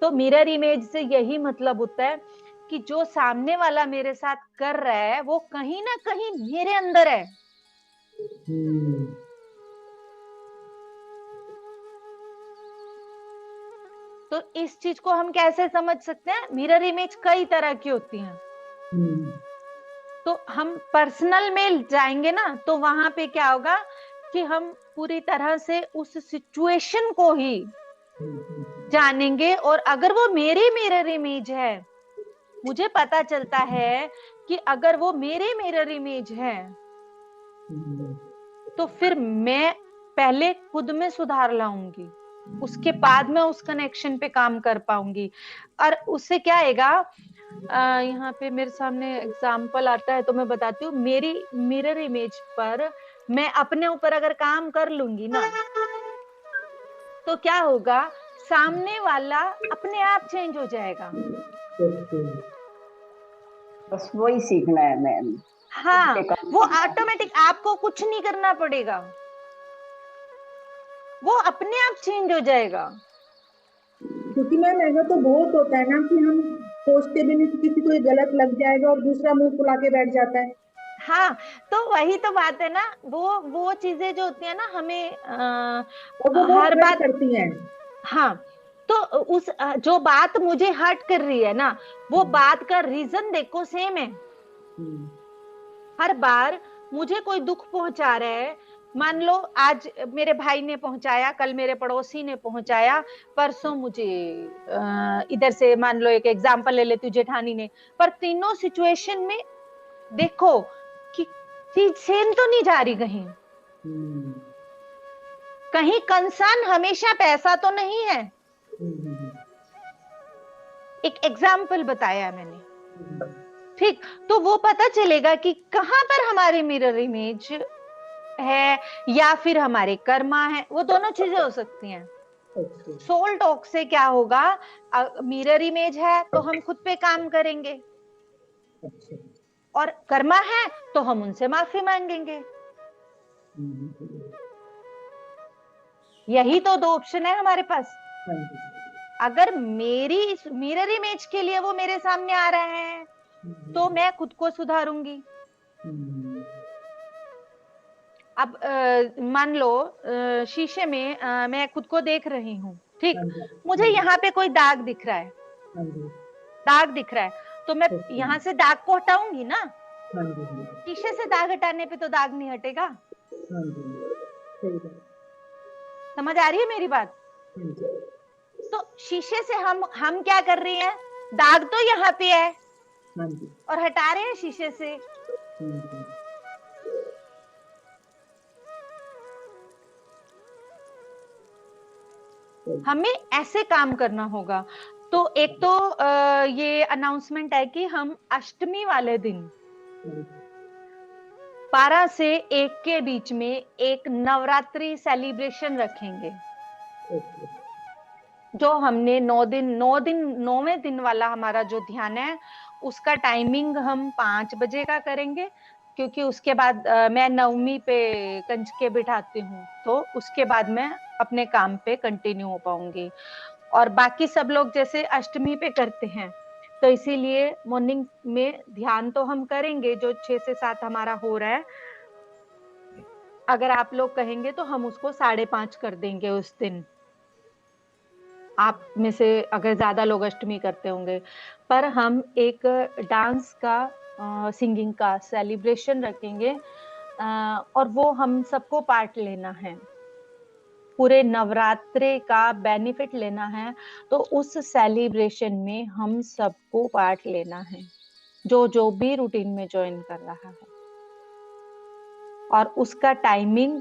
तो मिरर इमेज से यही मतलब होता है कि जो सामने वाला मेरे साथ कर रहा है वो कहीं ना कहीं मेरे अंदर है। इस चीज को हम कैसे समझ सकते हैं? मिरर इमेज कई तरह की होती हैं। तो हम पर्सनल में जाएंगे ना, तो वहां पे क्या होगा कि हम पूरी तरह से उस सिचुएशन को ही जानेंगे। और अगर वो मेरी मिरर इमेज है, मुझे पता चलता है कि अगर वो मेरे मिरर इमेज है, तो फिर मैं पहले खुद में सुधार लाऊंगी, उसके बाद मैं उस कनेक्शन पे काम कर पाऊंगी। और उससे क्या आएगा, यहाँ पे मेरे सामने एग्जाम्पल आता है तो मैं बताती हूँ। मेरी मिरर इमेज पर मैं अपने ऊपर अगर काम कर लूंगी ना, तो क्या होगा, सामने वाला अपने आप चेंज हो जाएगा। बस वही सीखना है मैम। हाँ, वो ऑटोमेटिक, आपको कुछ नहीं करना पड़ेगा, वो अपने आप चेंज हो जाएगा। क्योंकि मैम ऐसा तो बहुत होता है ना कि हम सोचते भी नहीं कि किसी को ये गलत लग जाएगा और दूसरा मुंह फुला के बैठ जाता है। हाँ, तो वही तो बात है ना, वो चीजें जो होती है ना, हमें और वो बहुत हर हर्ट बात, करती हैं। हाँ, तो उस जो बात मुझे हर्ट कर रही है ना, वो बात का रीजन देखो सेम है। हर बार मुझे कोई दुख पहुंचा रहा है, मान लो आज मेरे भाई ने पहुंचाया, कल मेरे पड़ोसी ने पहुंचाया, परसों मुझे इधर से, मान लो एक एग्जांपल ले लेती हूँ, जेठानी ने। पर तीनों सिचुएशन में देखो कि चीज सेम तो नहीं जा रही, कहीं कहीं कंसर्न हमेशा पैसा तो नहीं है। एक एग्जाम्पल बताया मैंने, ठीक, तो वो पता चलेगा कि कहां पर हमारी मिरर इमेज है या फिर हमारे कर्मा है। वो दोनों चीजें हो सकती हैं। सोल टॉक से क्या होगा, मिरर इमेज है तो हम खुद पे काम करेंगे, और कर्मा है तो हम उनसे माफी मांगेंगे। यही तो दो ऑप्शन है हमारे पास। अगर मेरी इस मिरर इमेज के लिए वो मेरे सामने आ रहे हैं, तो मैं खुद को सुधारूंगी। अब मान लो शीशे में मैं खुद को देख रही हूँ, ठीक, मुझे यहाँ पे कोई दाग दिख रहा है, दाग दिख रहा है, तो मैं यहाँ से दाग को हटाऊंगी ना। शीशे से दाग हटाने पे तो दाग नहीं हटेगा। समझ आ रही है मेरी बात? तो शीशे से हम क्या कर रही हैं, दाग तो यहाँ पे है और हटा रहे हैं शीशे से। हमें ऐसे काम करना होगा। तो एक तो ये अनाउंसमेंट है कि हम अष्टमी वाले दिन 12 से 1 के बीच में एक नवरात्रि सेलिब्रेशन रखेंगे। जो हमने 9वें दिन वाला हमारा जो ध्यान है, उसका टाइमिंग हम 5 बजे का करेंगे, क्योंकि उसके बाद मैं नवमी पे कंजके बिठाती हूँ, तो उसके बाद मैं अपने काम पे कंटिन्यू हो पाऊंगी। और बाकी सब लोग जैसे अष्टमी पे करते हैं, तो इसीलिए मॉर्निंग में ध्यान तो हम करेंगे, जो 6 से 7 हमारा हो रहा है। अगर आप लोग कहेंगे तो हम उसको 5:30 कर देंगे उस दिन, आप में से अगर ज्यादा लोग अष्टमी करते होंगे। पर हम एक डांस का, सिंगिंग का सेलिब्रेशन रखेंगे, और वो हम सबको पार्ट लेना है, पूरे नवरात्रे का बेनिफिट लेना है। तो उस सेलिब्रेशन में हम सबको पार्ट लेना है, जो जो भी रूटीन में ज्वाइन कर रहा है। और उसका टाइमिंग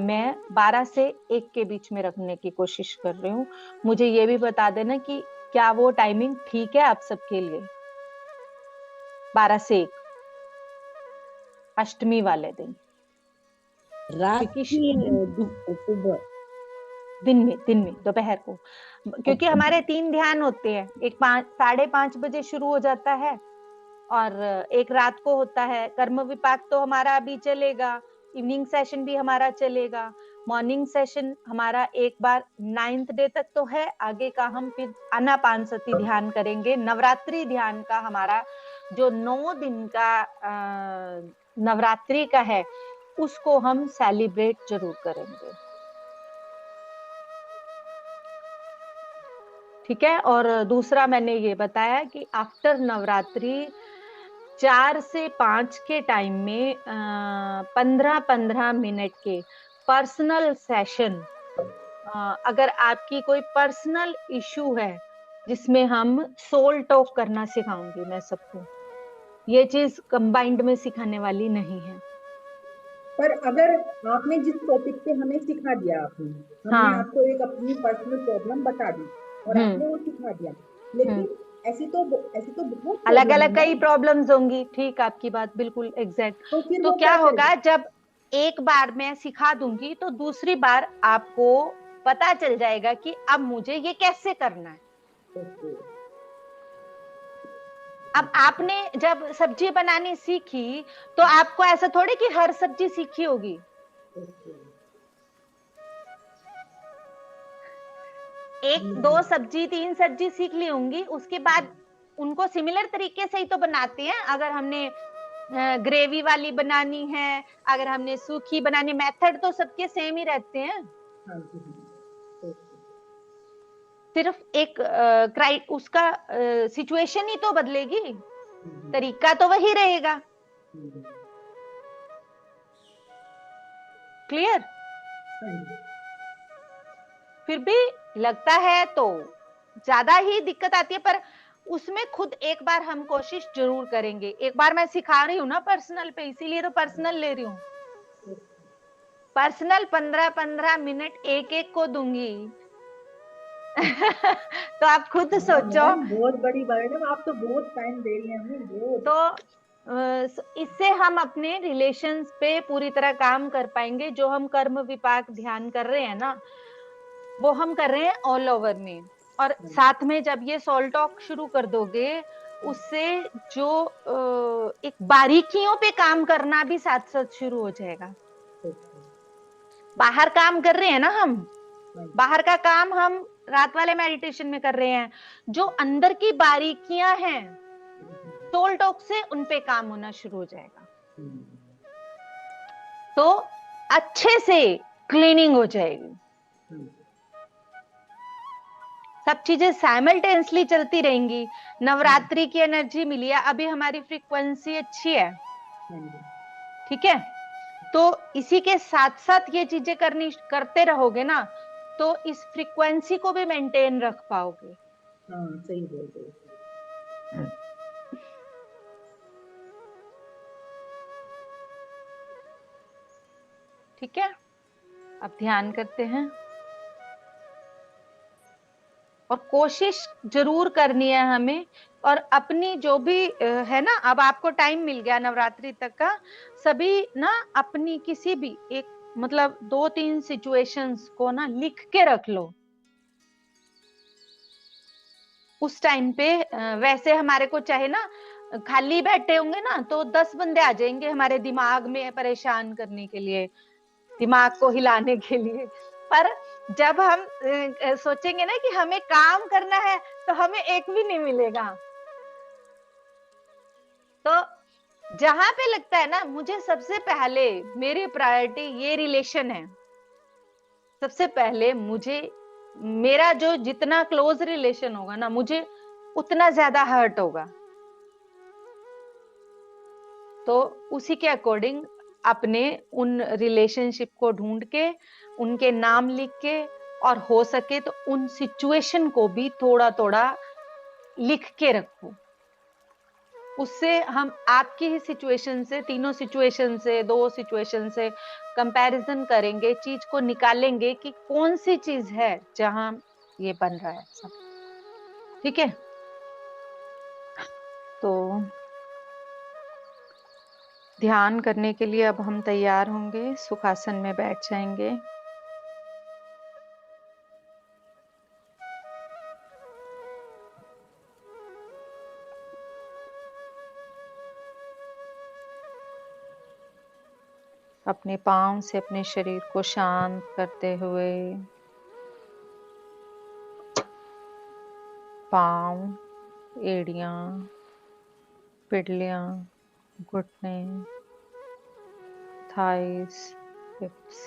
मैं 12 से 1 के बीच में रखने की कोशिश कर रही हूँ। मुझे ये भी बता देना कि क्या वो टाइमिंग ठीक है आप सबके लिए? 12 से 1 अष्टमी वाले दिन, रात क्योंकि की सुबह दिन में दोपहर को, क्योंकि हमारे 3 ध्यान होते हैं। एक 5:30 बजे शुरू हो जाता है, और एक रात को होता है। कर्म विपाक तो हमारा अभी चलेगा, इवनिंग सेशन भी हमारा चलेगा, मॉर्निंग सेशन हमारा एक बार 9th डे तक तो है, आगे का हम फिर आनापानसती ध्यान करेंगे। नवरात्रि ध्यान का हमारा जो 9 दिन का नवरात्रि का है, उसको हम सेलिब्रेट जरूर करेंगे। ठीक है। और दूसरा मैंने ये बताया कि आफ्टर नवरात्रि 4 से 5 के टाइम में 15-15 मिनट के पर्सनल सेशन, अगर आपकी कोई पर्सनल इशू है जिसमें हम सोल टॉक करना सिखाऊंगी मैं सबको, ये चीज कंबाइंड में सिखाने वाली नहीं है। पर अगर आपने जिस टॉपिक पे हमें सिखा दिया, हमने हाँ। आपको एक अपनी पर्सनल प्रॉब्लम बता दी और हम्म। आपने वो सिखा दिया, हम्म। लेकिन ऐसी तो बहुत अलग प्रॉब्लम है अलग ना। कई प्रॉब्लम्स होंगी, ठीक, आपकी बात बिल्कुल एग्जैक्ट। तो फिर तो वो क्या क्या होगा, करें? जब एक बार मैं सिखा दूंगी तो दूसरी बार आपको पता चल जाएगा कि अब मुझे ये कैसे करना है। ओके। अब आपने जब सब्जी बनानी सीखी तो आपको ऐसा थोड़ी कि हर सब्जी सीखी होगी। ओके। एक दो सब्जी 3 सब्जी सीख ली होंगी, उसके बाद उनको सिमिलर तरीके से ही तो बनाते हैं। अगर हमने ग्रेवी वाली बनानी है, अगर हमने सूखी बनानी, मेथड तो सबके सेम ही रहते हैं। हाँ जी, ओके। सिर्फ एक उसका सिचुएशन ही तो बदलेगी, तरीका तो वही रहेगा। क्लियर? हाँ जी। फिर भी लगता है तो ज्यादा ही दिक्कत आती है, पर उसमें खुद एक बार हम कोशिश जरूर करेंगे। एक बार मैं सिखा रही हूँ ना पर्सनल पे, इसीलिए तो पर्सनल ले रही हूँ। पर्सनल 15-15 मिनट एक एक को दूंगी। तो आप खुद हाँ सोचो। मैम, बहुत बड़ी मैडम, आप तो बहुत टाइम दे रही हैं हमें, बहुत। तो इससे हम अपने रिलेशंस पे पूरी तरह काम कर पाएंगे। जो हम कर्म विपाक ध्यान कर रहे हैं ना, वो हम कर रहे हैं ऑल ओवर में। और साथ में जब ये सोल टॉक शुरू कर दोगे, उससे जो एक बारीकियों पे काम करना भी साथ साथ शुरू हो जाएगा। बाहर काम कर रहे हैं ना हम, बाहर का काम हम रात वाले मेडिटेशन में कर रहे हैं। जो अंदर की बारीकियां हैं, सोल टॉक से उन पे काम होना शुरू हो जाएगा। तो अच्छे से क्लीनिंग हो जाएगी। सब चीजें साइमल्टेनियसली चलती रहेंगी। नवरात्रि की एनर्जी मिली है, अभी हमारी फ्रीक्वेंसी अच्छी है, ठीक है। तो इसी के साथ साथ ये चीजें करते रहोगे ना, तो इस फ्रीक्वेंसी को भी मेंटेन रख पाओगे। हाँ, सही बोल रहे हो। ठीक है, अब ध्यान करते हैं। और कोशिश जरूर करनी है हमें। और अपनी जो भी है ना, अब आपको टाइम मिल गया नवरात्रि तक का, सभी ना अपनी किसी भी एक मतलब 2-3 सिचुएशंस को ना लिख के रख लो। उस टाइम पे वैसे हमारे को चाहे ना खाली बैठे होंगे ना तो 10 बंदे आ जाएंगे हमारे दिमाग में परेशान करने के लिए, दिमाग को हिलाने के लिए। पर जब हम सोचेंगे ना कि हमें काम करना है, तो हमें एक भी नहीं मिलेगा। तो जहां पे लगता है ना मुझे सबसे पहले मेरी प्रायोरिटी ये रिलेशन है, सबसे पहले मुझे मेरा जो जितना क्लोज रिलेशन होगा ना, मुझे उतना ज्यादा हर्ट होगा। तो उसी के अकॉर्डिंग अपने उन रिलेशनशिप को ढूंढ के, उनके नाम लिख के, और हो सके तो उन सिचुएशन को भी थोड़ा थोड़ा लिख के रखो। उससे हम आपकी ही सिचुएशन से, तीनों सिचुएशन से, 2 सिचुएशन से कंपैरिजन करेंगे, चीज को निकालेंगे कि कौन सी चीज है जहां ये बन रहा है सब। ठीक है, तो ध्यान करने के लिए अब हम तैयार होंगे, सुखासन में बैठ जाएंगे। अपने पांव से अपने शरीर को शांत करते हुए, पांव, एड़ियां, पिडलियां, घुटने, थाइस, हिप्स,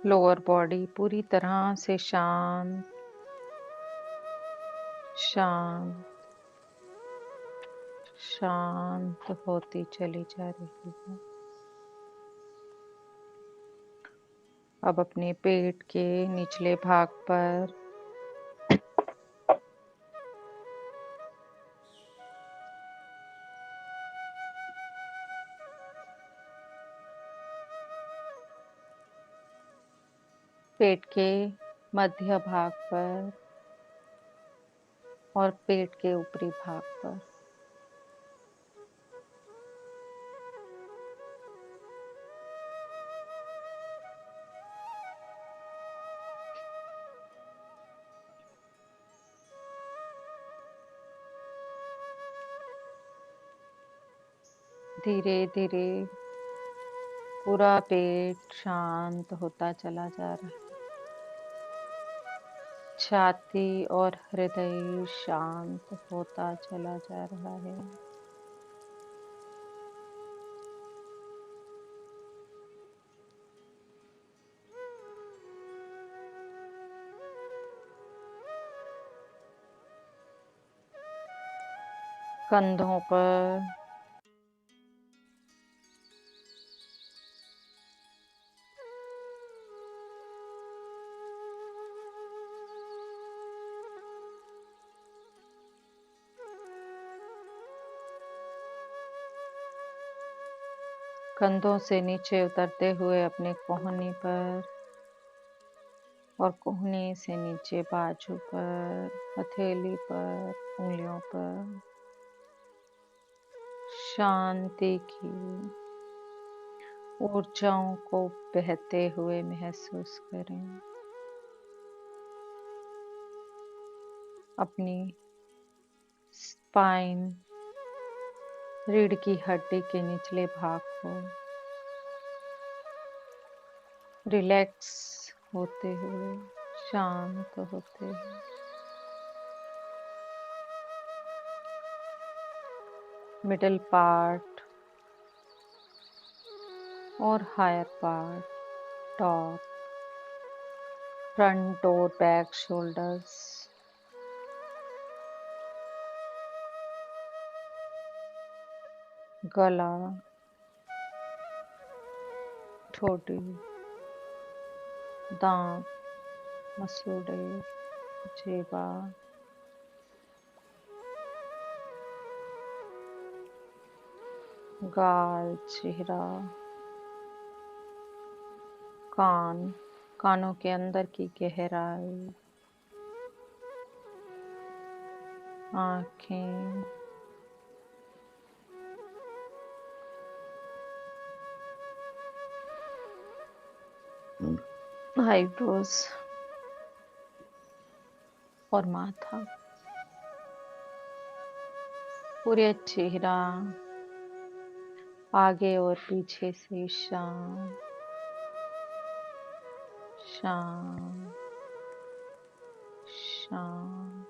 लोअर बॉडी पूरी तरह से शांत शांत शांत होती चली जा रही है। अब अपने पेट के निचले भाग पर पेट के मध्य भाग पर और पेट के ऊपरी भाग पर धीरे धीरे पूरा पेट शांत होता चला जा रहा है। छाती और हृदय शांत होता चला जा रहा है। कंधों पर कंधों से नीचे उतरते हुए अपने कोहनी पर और कोहनी से नीचे बाजू पर, हथेली पर, उंगलियों पर शांति की ऊर्जाओं को बहते हुए महसूस करें। अपनी स्पाइन, रीढ़ की हड्डी के निचले भाग को रिलैक्स होते हुए, शांत होते हुए मिडिल पार्ट और हायर पार्ट, टॉप, फ्रंट और बैक शोल्डर्स, गला, ठोड़ी, दांत, मसूड़े, जेबा, गाल, चेहरा, कान, कानों के अंदर की गहराई, आँखें, आईब्रोज और माथा, पूरे चेहरा आगे और पीछे से शांत शांत शांत।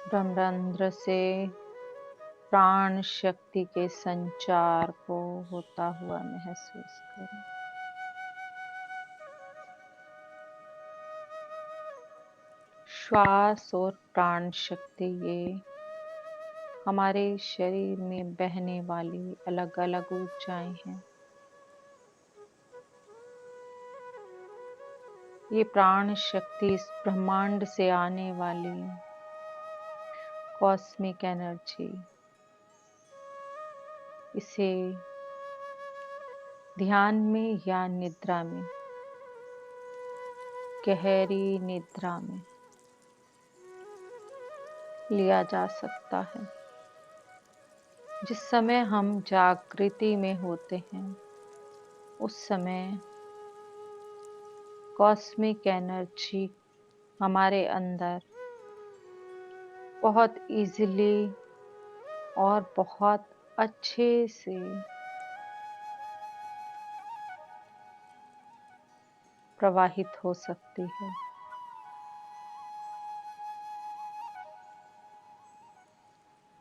ब्रह्मरंध्र से प्राण शक्ति के संचार को होता हुआ महसूस करें। श्वास और प्राण शक्ति ये हमारे शरीर में बहने वाली अलग अलग ऊर्जाएं हैं। ये प्राण शक्ति इस ब्रह्मांड से आने वाली कॉस्मिक एनर्जी, इसे ध्यान में या निद्रा में, गहरी निद्रा में लिया जा सकता है। जिस समय हम जागृति में होते हैं उस समय कॉस्मिक एनर्जी हमारे अंदर बहुत इजीली और बहुत अच्छे से प्रवाहित हो सकती है।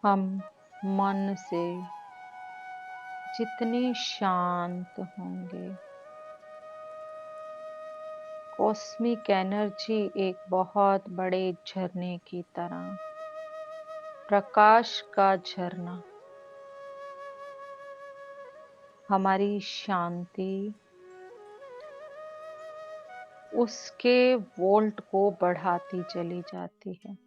हम मन से जितने शांत होंगे, कॉस्मिक एनर्जी एक बहुत बड़े झरने की तरह, प्रकाश का झरना, हमारी शांति उसके वोल्ट को बढ़ाती चली जाती है।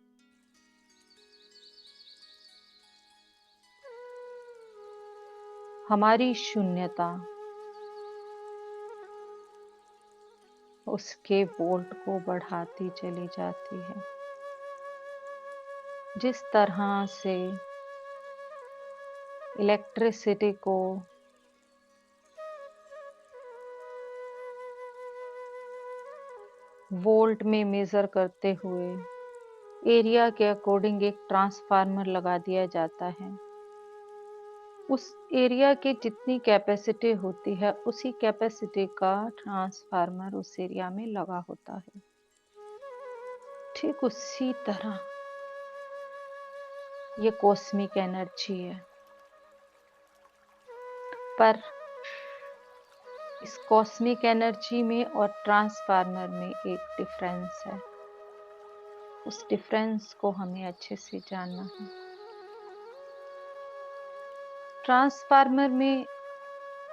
हमारी शून्यता उसके वोल्ट को बढ़ाती चली जाती है। जिस तरह से इलेक्ट्रिसिटी को वोल्ट में मेजर करते हुए एरिया के अकॉर्डिंग एक ट्रांसफार्मर लगा दिया जाता है, उस एरिया की जितनी कैपेसिटी होती है उसी कैपेसिटी का ट्रांसफार्मर उस एरिया में लगा होता है। ठीक उसी तरह ये कॉस्मिक एनर्जी है, पर इस कॉस्मिक एनर्जी में और ट्रांसफार्मर में एक डिफरेंस है। उस डिफरेंस को हमें अच्छे से जानना है। ट्रांसफार्मर में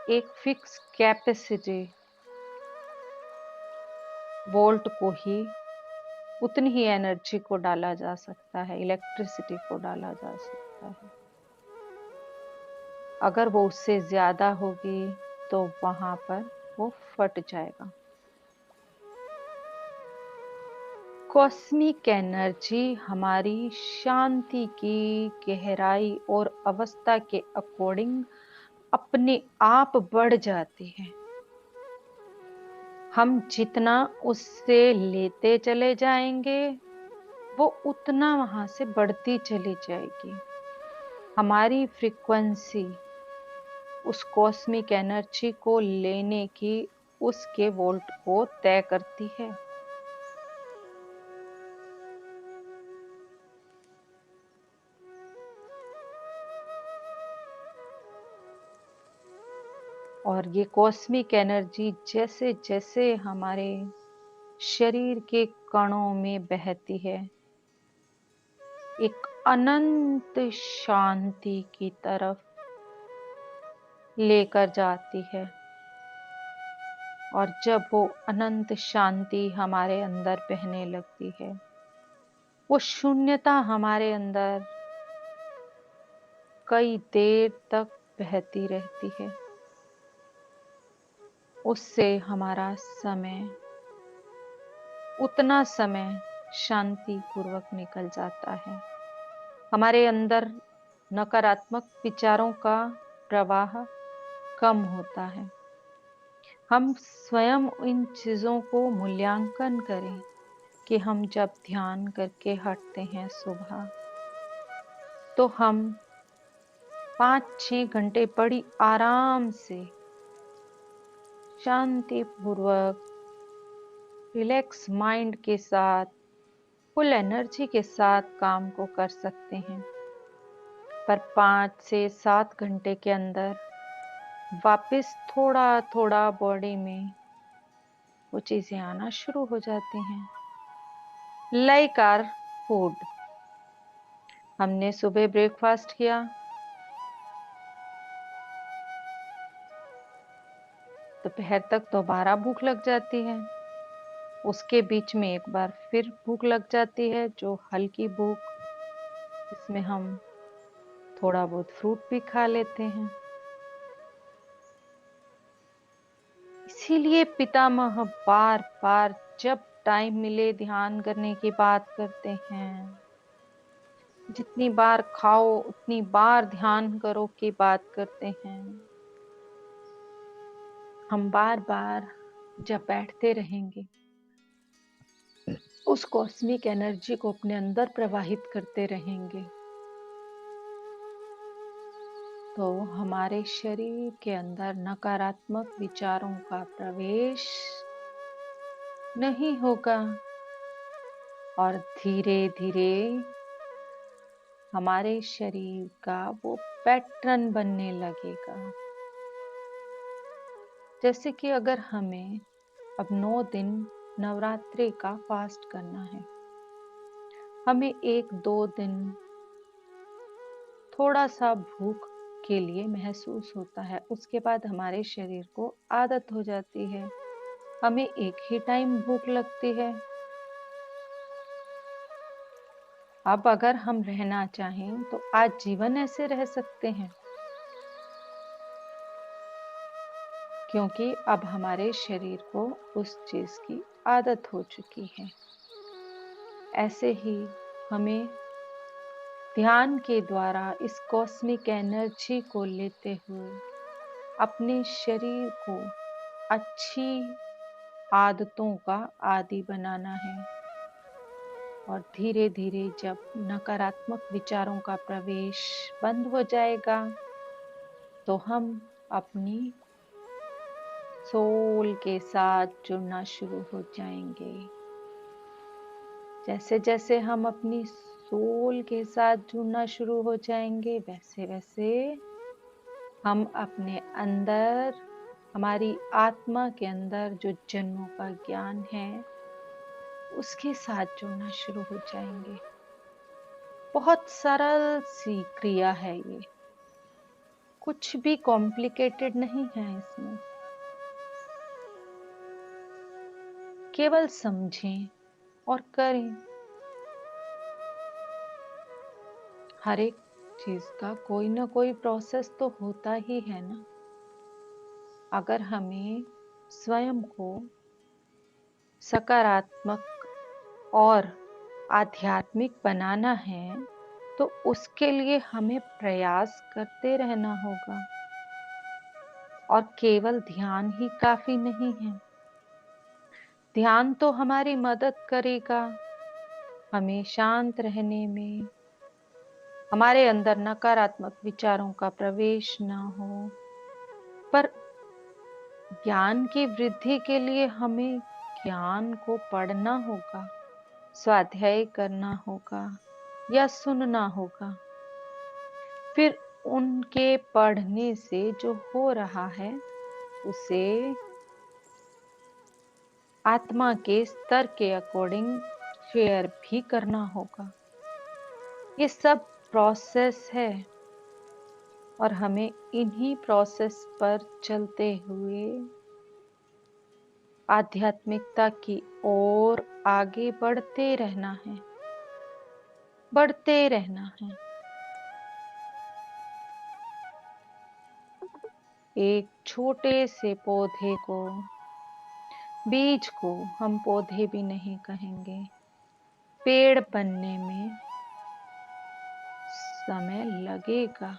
एक फिक्स कैपेसिटी वोल्ट को ही उतनी ही एनर्जी को डाला जा सकता है, इलेक्ट्रिसिटी को डाला जा सकता है। अगर वो उससे ज्यादा होगी तो वहां पर वो फट जाएगा। कॉस्मिक एनर्जी हमारी शांति की गहराई और अवस्था के अकॉर्डिंग अपने आप बढ़ जाती है। हम जितना उससे लेते चले जाएंगे वो उतना वहां से बढ़ती चली जाएगी। हमारी फ्रीक्वेंसी उस कॉस्मिक एनर्जी को लेने की उसके वोल्ट को तय करती है। और ये कॉस्मिक एनर्जी जैसे जैसे हमारे शरीर के कणों में बहती है, एक अनंत शांति की तरफ लेकर जाती है। और जब वो अनंत शांति हमारे अंदर बहने लगती है, वो शून्यता हमारे अंदर कई देर तक बहती रहती है। उससे हमारा समय उतना समय शांति पूर्वक निकल जाता है। हमारे अंदर नकारात्मक विचारों का प्रवाह कम होता है। हम स्वयं इन चीजों को मूल्यांकन करें कि हम जब ध्यान करके हटते हैं सुबह, तो हम 5-6 घंटे बड़ी आराम से शांति पूर्वक रिलैक्स माइंड के साथ फुल एनर्जी के साथ काम को कर सकते हैं। पर 5 से 7 घंटे के अंदर वापस थोड़ा थोड़ा बॉडी में वो चीजें आना शुरू हो जाती हैं। लाइक आवर फूड, हमने सुबह ब्रेकफास्ट किया, दोपहर तक दोबारा भूख लग जाती है, उसके बीच में एक बार फिर भूख लग जाती है, जो हल्की भूख, इसमें हम थोड़ा बहुत फ्रूट भी खा लेते हैं। इसीलिए पितामह बार बार जब टाइम मिले ध्यान करने की बात करते हैं। जितनी बार खाओ उतनी बार ध्यान करो की बात करते हैं। हम बार बार जब बैठते रहेंगे, उस कॉस्मिक एनर्जी को अपने अंदर प्रवाहित करते रहेंगे, तो हमारे शरीर के अंदर नकारात्मक विचारों का प्रवेश नहीं होगा और धीरे धीरे हमारे शरीर का वो पैटर्न बनने लगेगा। जैसे कि अगर हमें अब 9 दिन नवरात्रि का फास्ट करना है, हमें 1-2 दिन थोड़ा सा भूख के लिए महसूस होता है, उसके बाद हमारे शरीर को आदत हो जाती है, हमें एक ही टाइम भूख लगती है। अब अगर हम रहना चाहें तो आज जीवन ऐसे रह सकते हैं, क्योंकि अब हमारे शरीर को उस चीज की आदत हो चुकी है। ऐसे ही हमें ध्यान के द्वारा इस कॉस्मिक एनर्जी को लेते हुए अपने शरीर को अच्छी आदतों का आदी बनाना है, और धीरे धीरे जब नकारात्मक विचारों का प्रवेश बंद हो जाएगा तो हम अपनी सोल के साथ जुड़ना शुरू हो जाएंगे। जैसे जैसे हम अपनी सोल के साथ जुड़ना शुरू हो जाएंगे, वैसे वैसे हम अपने अंदर, हमारी आत्मा के अंदर जो जन्मों का ज्ञान है उसके साथ जुड़ना शुरू हो जाएंगे। बहुत सरल सी क्रिया है ये, कुछ भी कॉम्प्लिकेटेड नहीं है इसमें। केवल समझें और करें। हर एक चीज का कोई ना कोई प्रोसेस तो होता ही है ना। अगर हमें स्वयं को सकारात्मक और आध्यात्मिक बनाना है तो उसके लिए हमें प्रयास करते रहना होगा, और केवल ध्यान ही काफी नहीं है। ध्यान तो हमारी मदद करेगा हमें शांत रहने में, हमारे अंदर नकारात्मक विचारों का प्रवेश ना हो, पर ज्ञान की वृद्धि के लिए हमें ज्ञान को पढ़ना होगा, स्वाध्याय करना होगा या सुनना होगा। फिर उनके पढ़ने से जो हो रहा है उसे आत्मा के स्तर के अकॉर्डिंग शेयर भी करना होगा। ये सब प्रोसेस है, और हमें इन्हीं प्रोसेस पर चलते हुए आध्यात्मिकता की ओर आगे बढ़ते रहना है, बढ़ते रहना है। एक छोटे से पौधे को, बीज को हम पौधे भी नहीं कहेंगे, पेड़ बनने में समय लगेगा।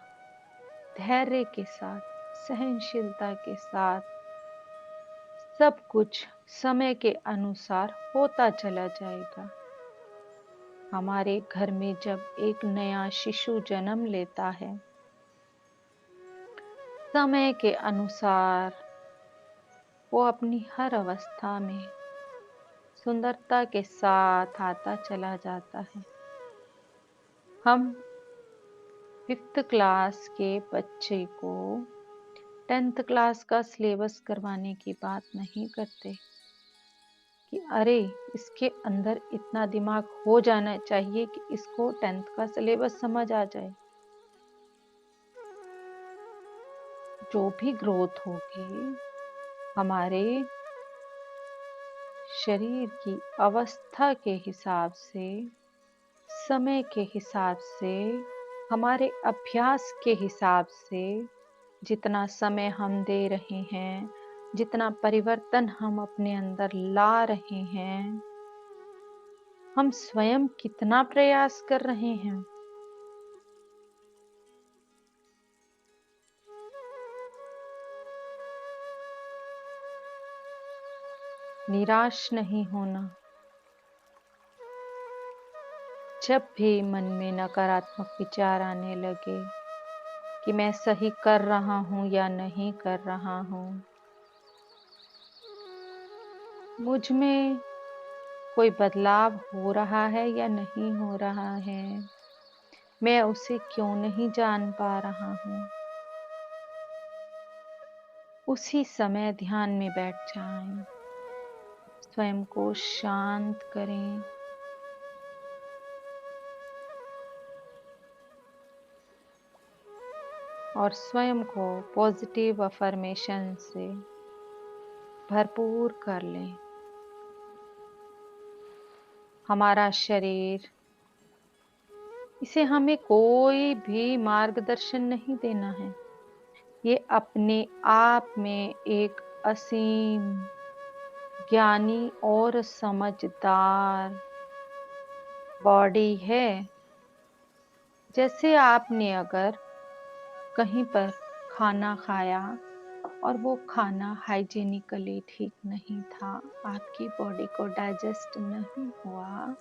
धैर्य के साथ, सहनशीलता के साथ सब कुछ समय के अनुसार होता चला जाएगा। हमारे घर में जब एक नया शिशु जन्म लेता है, समय के अनुसार वो अपनी हर अवस्था में सुंदरता के साथ आता चला जाता है। हम 5th क्लास के बच्चे को 10th क्लास का सिलेबस करवाने की बात नहीं करते कि अरे इसके अंदर इतना दिमाग हो जाना चाहिए कि इसको 10th का सिलेबस समझ आ जाए। जो भी ग्रोथ होगी हमारे शरीर की अवस्था के हिसाब से, समय के हिसाब से, हमारे अभ्यास के हिसाब से, जितना समय हम दे रहे हैं, जितना परिवर्तन हम अपने अंदर ला रहे हैं, हम स्वयं कितना प्रयास कर रहे हैं। निराश नहीं होना। जब भी मन में नकारात्मक विचार आने लगे कि मैं सही कर रहा हूं या नहीं कर रहा हूं, मुझ में कोई बदलाव हो रहा है या नहीं हो रहा है, मैं उसे क्यों नहीं जान पा रहा हूं, उसी समय ध्यान में बैठ जाएं। स्वयं को शांत करें। और स्वयं को पॉजिटिव अफर्मेशन से भरपूर कर लें। हमारा शरीर, इसे हमें कोई भी मार्गदर्शन नहीं देना है। ये अपने आप में एक असीम ज्ञानी और समझदार बॉडी है। जैसे आपने अगर कहीं पर खाना खाया और वो खाना हाइजीनिकली ठीक नहीं था, आपकी बॉडी को डाइजेस्ट नहीं हुआ,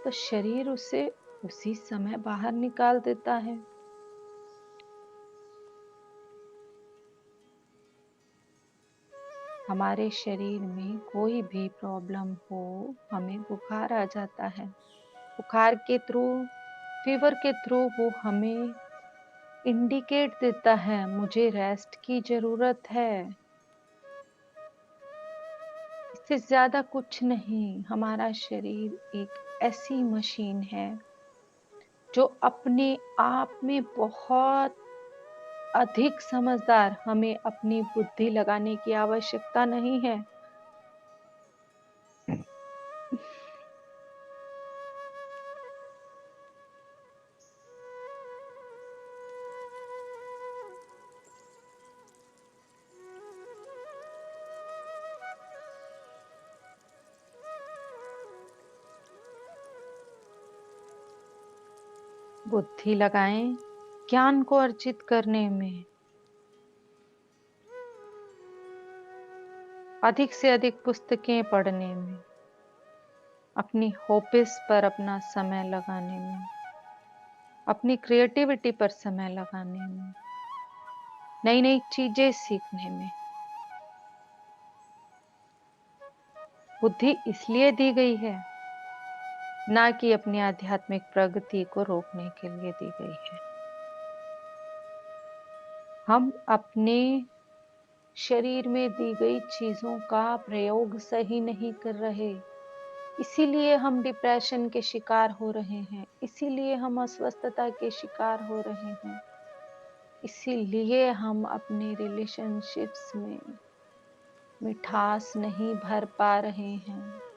तो शरीर उसे उसी समय बाहर निकाल देता है। हमारे शरीर में कोई भी प्रॉब्लम हो, हमें बुखार आ जाता है। बुखार के थ्रू, फीवर के थ्रू वो हमें इंडिकेट देता है मुझे रेस्ट की जरूरत है। इससे ज्यादा कुछ नहीं। हमारा शरीर एक ऐसी मशीन है जो अपने आप में बहुत अधिक समझदार। हमें अपनी बुद्धि लगाने की आवश्यकता नहीं है। बुद्धि लगाएं ज्ञान को अर्जित करने में, अधिक से अधिक पुस्तकें पढ़ने में, अपनी हॉबीज पर अपना समय लगाने में, अपनी क्रिएटिविटी पर समय लगाने में, नई नई चीजें सीखने में। बुद्धि इसलिए दी गई है, ना कि अपनी आध्यात्मिक प्रगति को रोकने के लिए दी गई है। हम अपने शरीर में दी गई चीजों का प्रयोग सही नहीं कर रहे, इसीलिए हम डिप्रेशन के शिकार हो रहे हैं, इसीलिए हम अस्वस्थता के शिकार हो रहे हैं, इसीलिए हम अपने रिलेशनशिप्स में मिठास नहीं भर पा रहे हैं।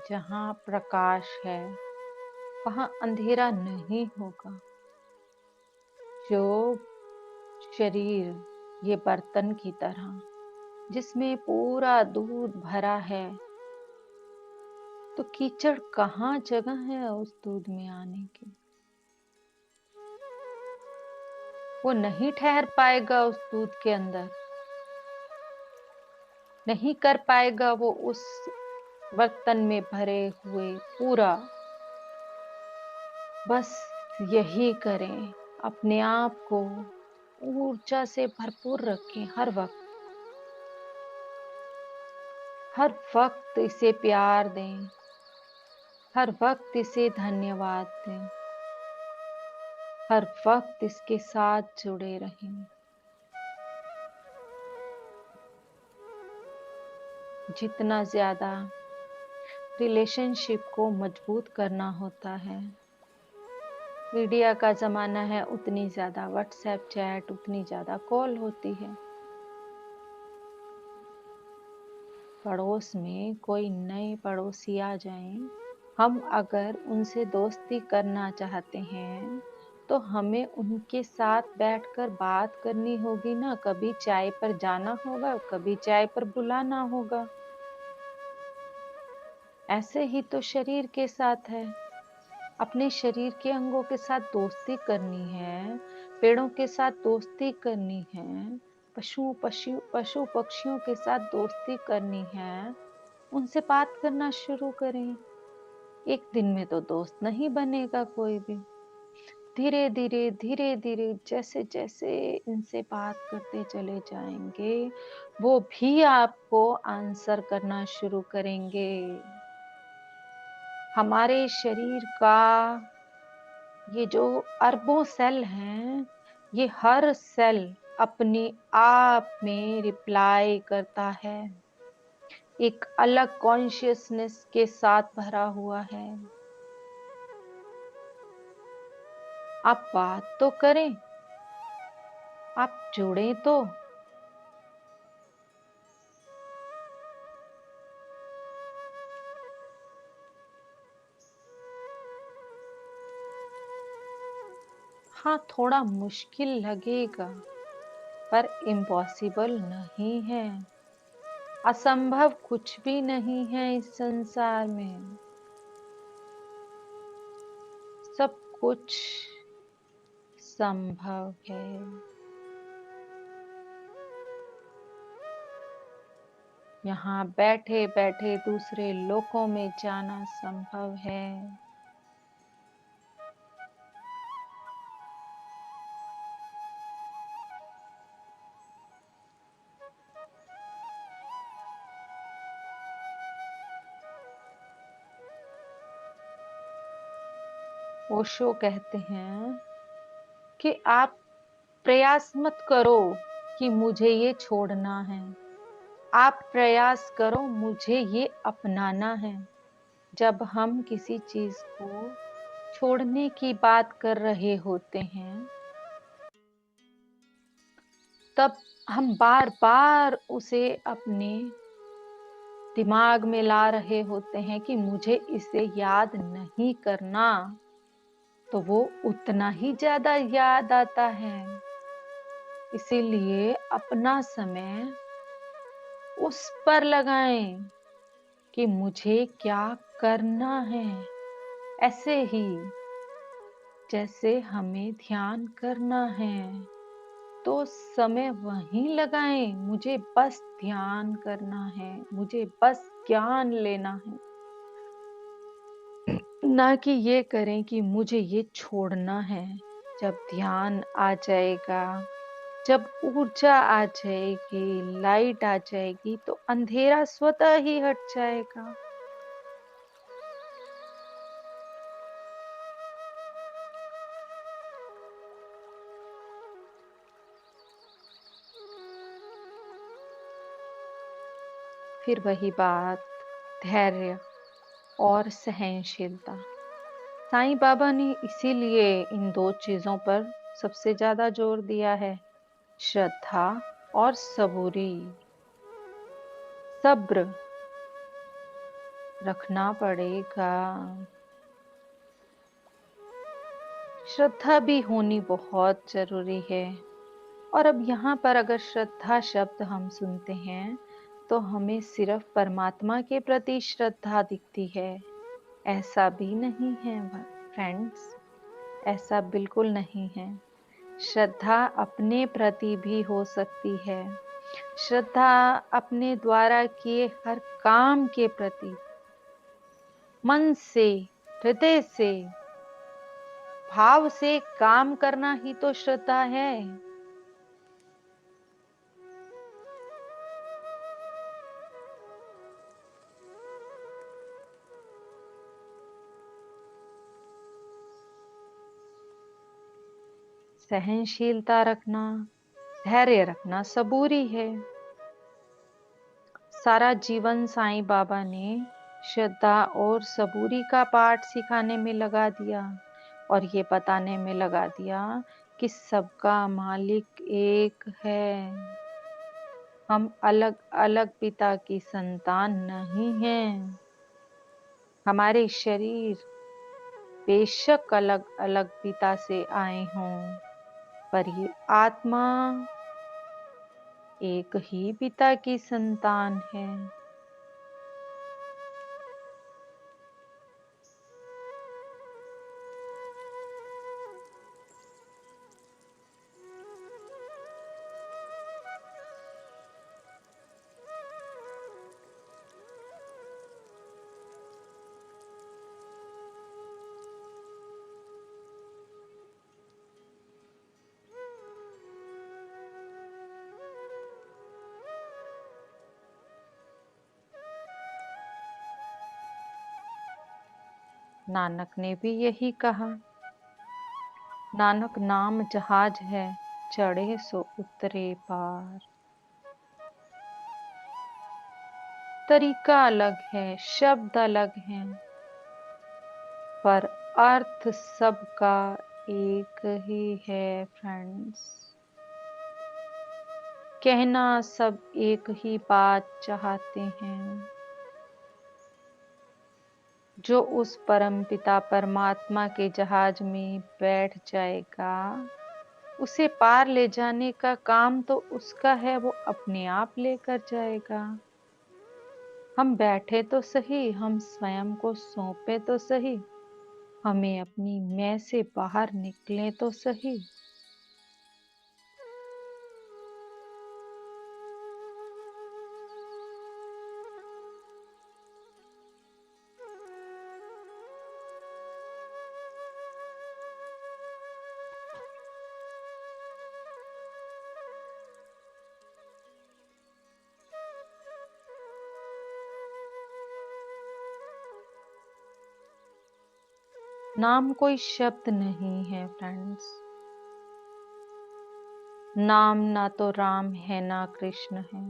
जहाँ प्रकाश है वहाँ अंधेरा नहीं होगा। जो शरीर ये बर्तन की तरह जिसमें पूरा दूध भरा है, तो कीचड़ कहाँ जगह है उस दूध में आने की। वो नहीं ठहर पाएगा उस दूध के अंदर, नहीं कर पाएगा वो उस बर्तन में भरे हुए पूरा। बस यही करें, अपने आप को ऊर्जा से भरपूर रखें। हर वक्त इसे प्यार दें, हर वक्त इसे धन्यवाद दें, हर वक्त इसके साथ जुड़े रहें। जितना ज्यादा रिलेशनशिप को मजबूत करना होता है, मीडिया का जमाना है, उतनी ज्यादा व्हाट्सएप चैट, उतनी ज्यादा कॉल होती है। पड़ोस में कोई नए पड़ोसी आ जाएं, हम अगर उनसे दोस्ती करना चाहते हैं तो हमें उनके साथ बैठकर बात करनी होगी ना। कभी चाय पर जाना होगा, कभी चाय पर बुलाना होगा। ऐसे ही तो शरीर के साथ है। अपने शरीर के अंगों के साथ दोस्ती करनी है, पेड़ों के साथ दोस्ती करनी है, पशु पक्षियों के साथ दोस्ती करनी है, उनसे बात करना शुरू करें। एक दिन में तो दोस्त नहीं बनेगा कोई भी। धीरे धीरे जैसे जैसे इनसे बात करते चले जाएंगे, वो भी आपको आंसर करना शुरू करेंगे। हमारे शरीर का ये जो अरबों सेल हैं, ये हर सेल अपने आप में रिप्लाई करता है, एक अलग कॉन्शियसनेस के साथ भरा हुआ है। आप बात तो करें, आप जुड़े तो। हाँ, थोड़ा मुश्किल लगेगा, पर इम्पॉसिबल नहीं है। असंभव कुछ भी नहीं है इस संसार में। सब कुछ संभव है। यहाँ बैठे बैठे दूसरे लोकों में जाना संभव है। ओशो कहते हैं कि आप प्रयास मत करो कि मुझे ये छोड़ना है, आप प्रयास करो मुझे ये अपनाना है। जब हम किसी चीज को छोड़ने की बात कर रहे होते हैं, तब हम बार बार उसे अपने दिमाग में ला रहे होते हैं कि मुझे इसे याद नहीं करना, तो वो उतना ही ज्यादा याद आता है। इसीलिए अपना समय उस पर लगाएं कि मुझे क्या करना है। ऐसे ही जैसे हमें ध्यान करना है, तो समय वहीं लगाएं। मुझे बस ध्यान करना है, मुझे बस ज्ञान लेना है, ना कि ये करें कि मुझे ये छोड़ना है। जब ध्यान आ जाएगा, जब ऊर्जा आ जाएगी, लाइट आ जाएगी, तो अंधेरा स्वतः ही हट जाएगा। फिर वही बात, धैर्य और सहनशीलता। साईं बाबा ने इसीलिए इन दो चीजों पर सबसे ज्यादा जोर दिया है, श्रद्धा और सबूरी। सब्र रखना पड़ेगा। श्रद्धा भी होनी बहुत जरूरी है। और अब यहाँ पर अगर श्रद्धा शब्द हम सुनते हैं, तो हमें सिर्फ परमात्मा के प्रति श्रद्धा दिखती है। ऐसा भी नहीं है फ्रेंड्स, ऐसा बिल्कुल नहीं है। श्रद्धा अपने प्रति भी हो सकती है। श्रद्धा अपने द्वारा किए हर काम के प्रति मन से, हृदय से, भाव से काम करना ही तो श्रद्धा है। सहनशीलता रखना, धैर्य रखना सबूरी है। सारा जीवन साईं बाबा ने श्रद्धा और सबूरी का पाठ सिखाने में लगा दिया, और ये बताने में लगा दिया कि सबका मालिक एक है। हम अलग अलग पिता की संतान नहीं हैं। हमारे शरीर बेशक अलग अलग पिता से आए हों, पर ये आत्मा एक ही पिता की संतान है। नानक ने भी यही कहा। नानक नाम जहाज है, चढ़े सो उतरे पार। तरीका अलग है, शब्द अलग हैं, पर अर्थ सबका एक ही है फ्रेंड्स। कहना सब एक ही बात चाहते हैं। जो उस परमपिता परमात्मा के जहाज में बैठ जाएगा, उसे पार ले जाने का काम तो उसका है, वो अपने आप लेकर जाएगा। हम बैठे तो सही, हम स्वयं को सौंपे तो सही, हमें अपनी मैं से बाहर निकले तो सही। नाम कोई शब्द नहीं है फ्रेंड्स। नाम ना तो राम है, ना कृष्ण है,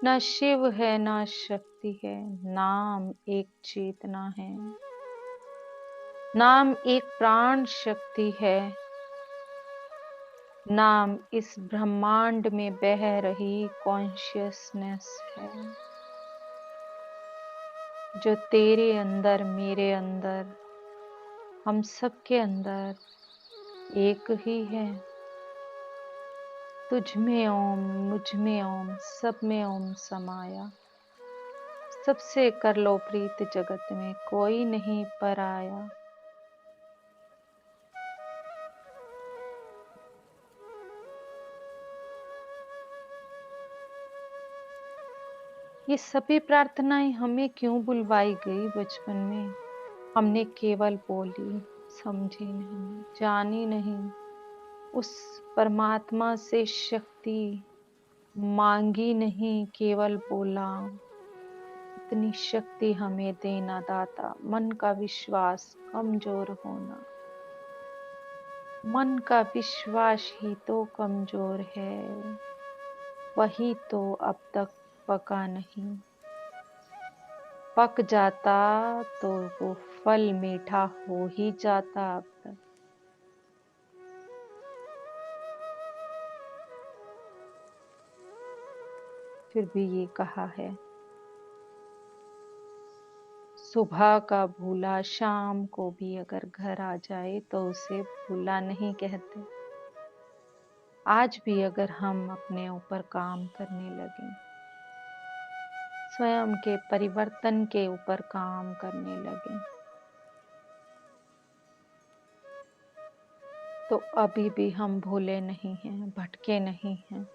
ना शिव है, ना शक्ति है। नाम एक चेतना है, नाम एक प्राण शक्ति है। नाम इस ब्रह्मांड में बह रही कॉन्शियसनेस है, जो तेरे अंदर, मेरे अंदर, हम सबके अंदर एक ही है। तुझ में ओम, मुझ में ओम, सब में ओम समाया। सबसे कर लो प्रीत, जगत में कोई नहीं पराया। ये सभी प्रार्थनाएं हमें क्यों बुलवाई गई बचपन में? हमने केवल बोली, समझी नहीं, जानी नहीं। उस परमात्मा से शक्ति मांगी नहीं, केवल बोला। इतनी शक्ति हमें देना दाता। मन का विश्वास कमजोर होना, मन का विश्वास ही तो कमजोर है, वही तो अब तक पका नहीं। पक जाता तो वो फल मीठा हो ही जाता अब तक। फिर भी ये कहा है, सुबह का भूला शाम को भी अगर घर आ जाए तो उसे भूला नहीं कहते। आज भी अगर हम अपने ऊपर काम करने लगे, स्वयं के परिवर्तन के ऊपर काम करने लगे, तो अभी भी हम भूले नहीं हैं, भटके नहीं हैं।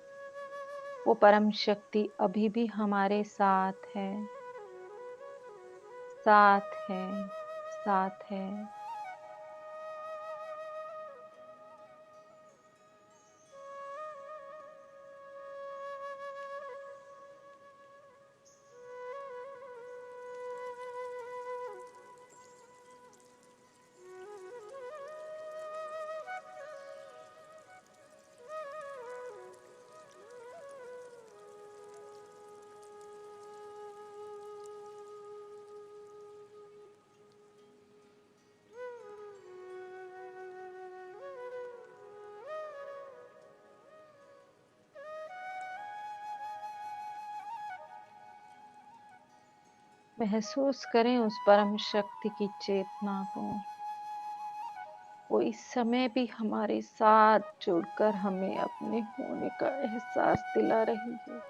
वो परम शक्ति अभी भी हमारे साथ है, साथ है, साथ है। महसूस करें उस परम शक्ति की चेतना को। वो इस समय भी हमारे साथ जुड़कर हमें अपने होने का एहसास दिला रही है।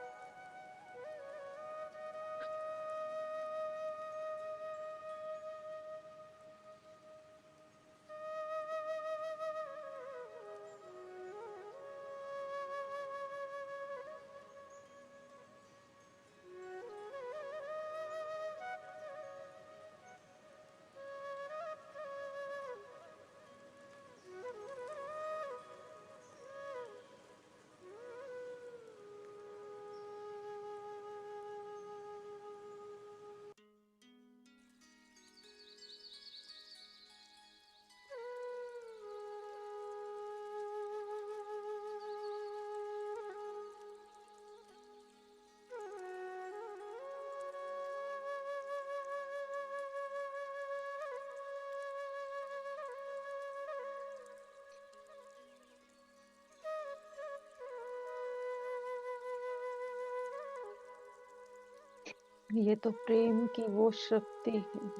ये तो प्रेम की वो शक्ति है,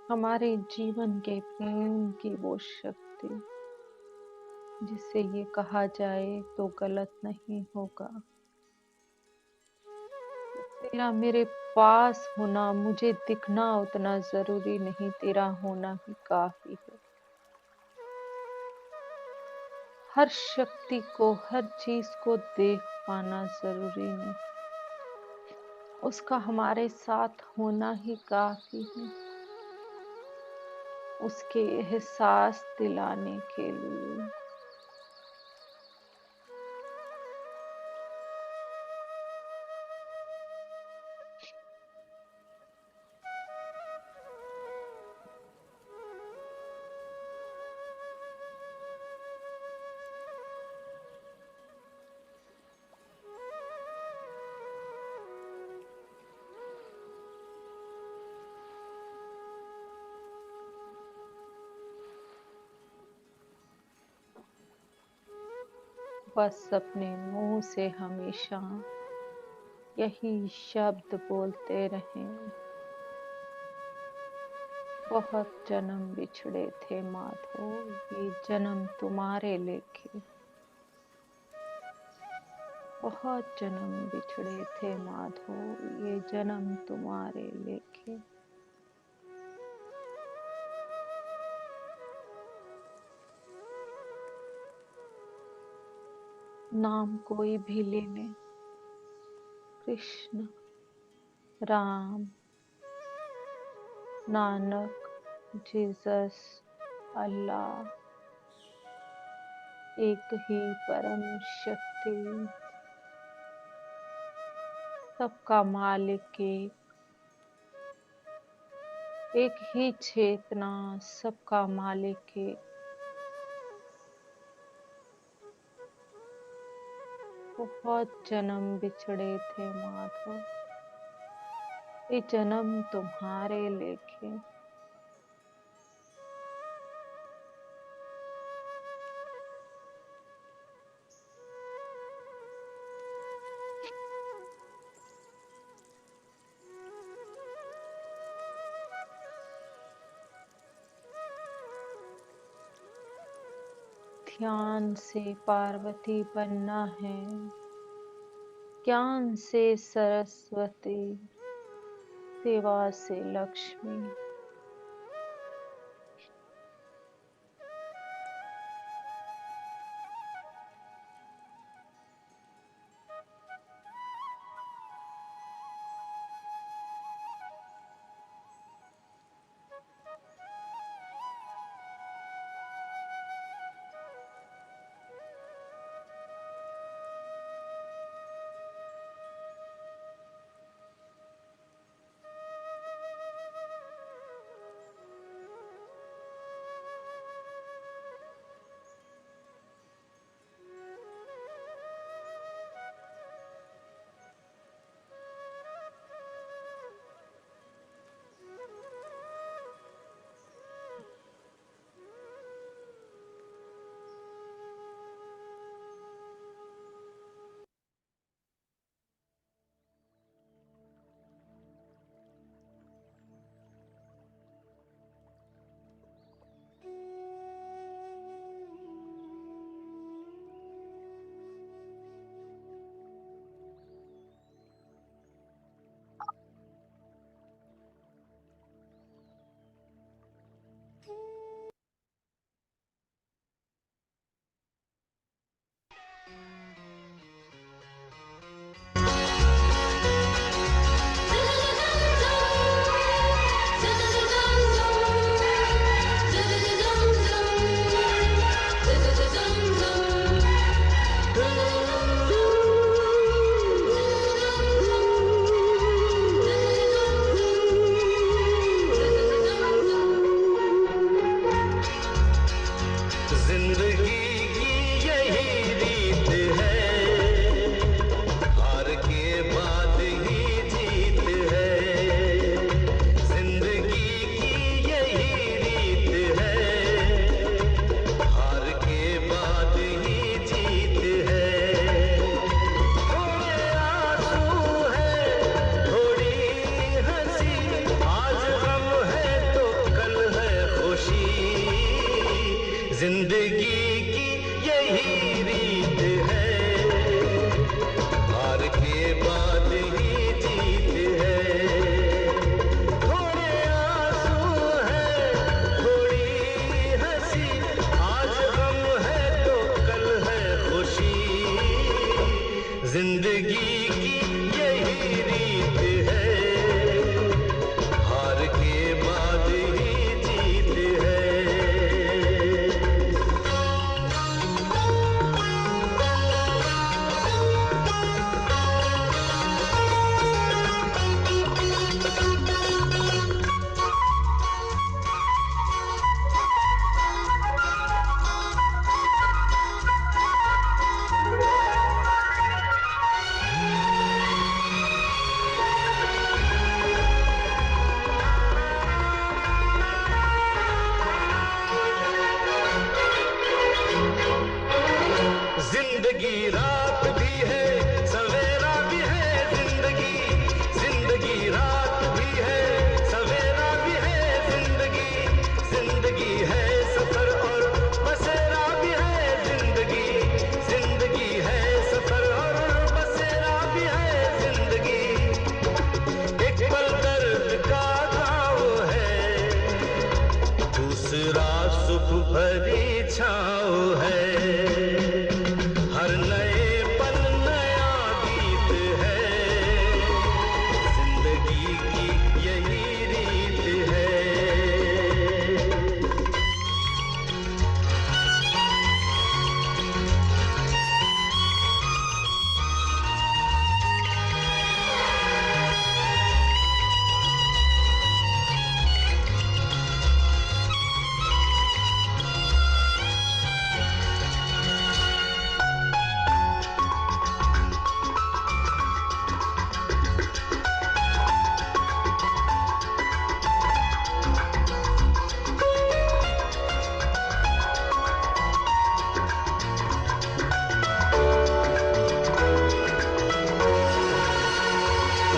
हमारे जीवन के प्रेम की वो शक्ति, जिसे ये कहा जाए तो गलत नहीं होगा। तेरा मेरे पास होना, मुझे दिखना उतना जरूरी नहीं, तेरा होना ही काफी है। हर शक्ति को, हर चीज को देख पाना जरूरी नहीं, उसका हमारे साथ होना ही काफी है, उसके एहसास दिलाने के लिए। बस अपने मुंह से हमेशा यही शब्द बोलते रहें, बहुत जन्म बिछड़े थे माधो, ये जन्म तुम्हारे लेखे। बहुत जन्म बिछड़े थे माधो, ये जन्म तुम्हारे लेखे। नाम कोई भी ले लें, कृष्ण, राम, नानक, जीसस, अल्लाह, एक ही परम शक्ति, सबका मालिक एक ही चेतना, सबका मालिक एक। बहुत जन्म बिछड़े थे माधव, ये जन्म तुम्हारे लेखे। ध्यान से पार्वती बनना है, ज्ञान से सरस्वती, सेवा से लक्ष्मी। जिंदगी की यही रीत है, हार के बाद ही जीत है। जिंदगी रात भी है, सवेरा भी है। जिंदगी जिंदगी रात भी है, सवेरा भी है। जिंदगी जिंदगी है, सफर और बसेरा भी है। जिंदगी जिंदगी है, सफर और बसेरा भी है। जिंदगी एक पल दर्द का गाँव है, दूसरा सुख भरी छाँव है। हर नए पल नया गीत है, जिंदगी की यही रीत है।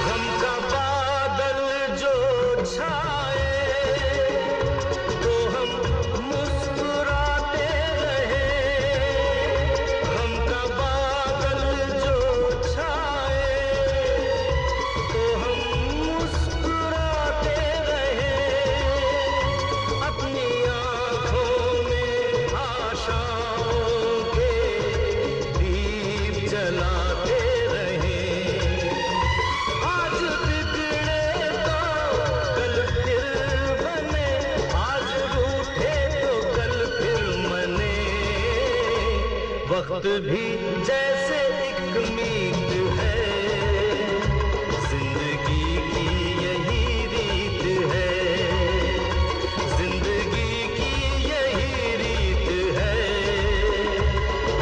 गम का बादल जो छाए, तो हम मुस्कुराते रहे। गम का बादल जो छाए, तो हम मुस्कुराते रहे। अपनी आँखों में आशाओं के दीप जलाते रहे। आज बिगड़े तो कल फिर बने, आज रूठे तो कल फिर मने। वक्त भी जैसे एक मीत है, जिंदगी की यही रीत है। जिंदगी की यही रीत है,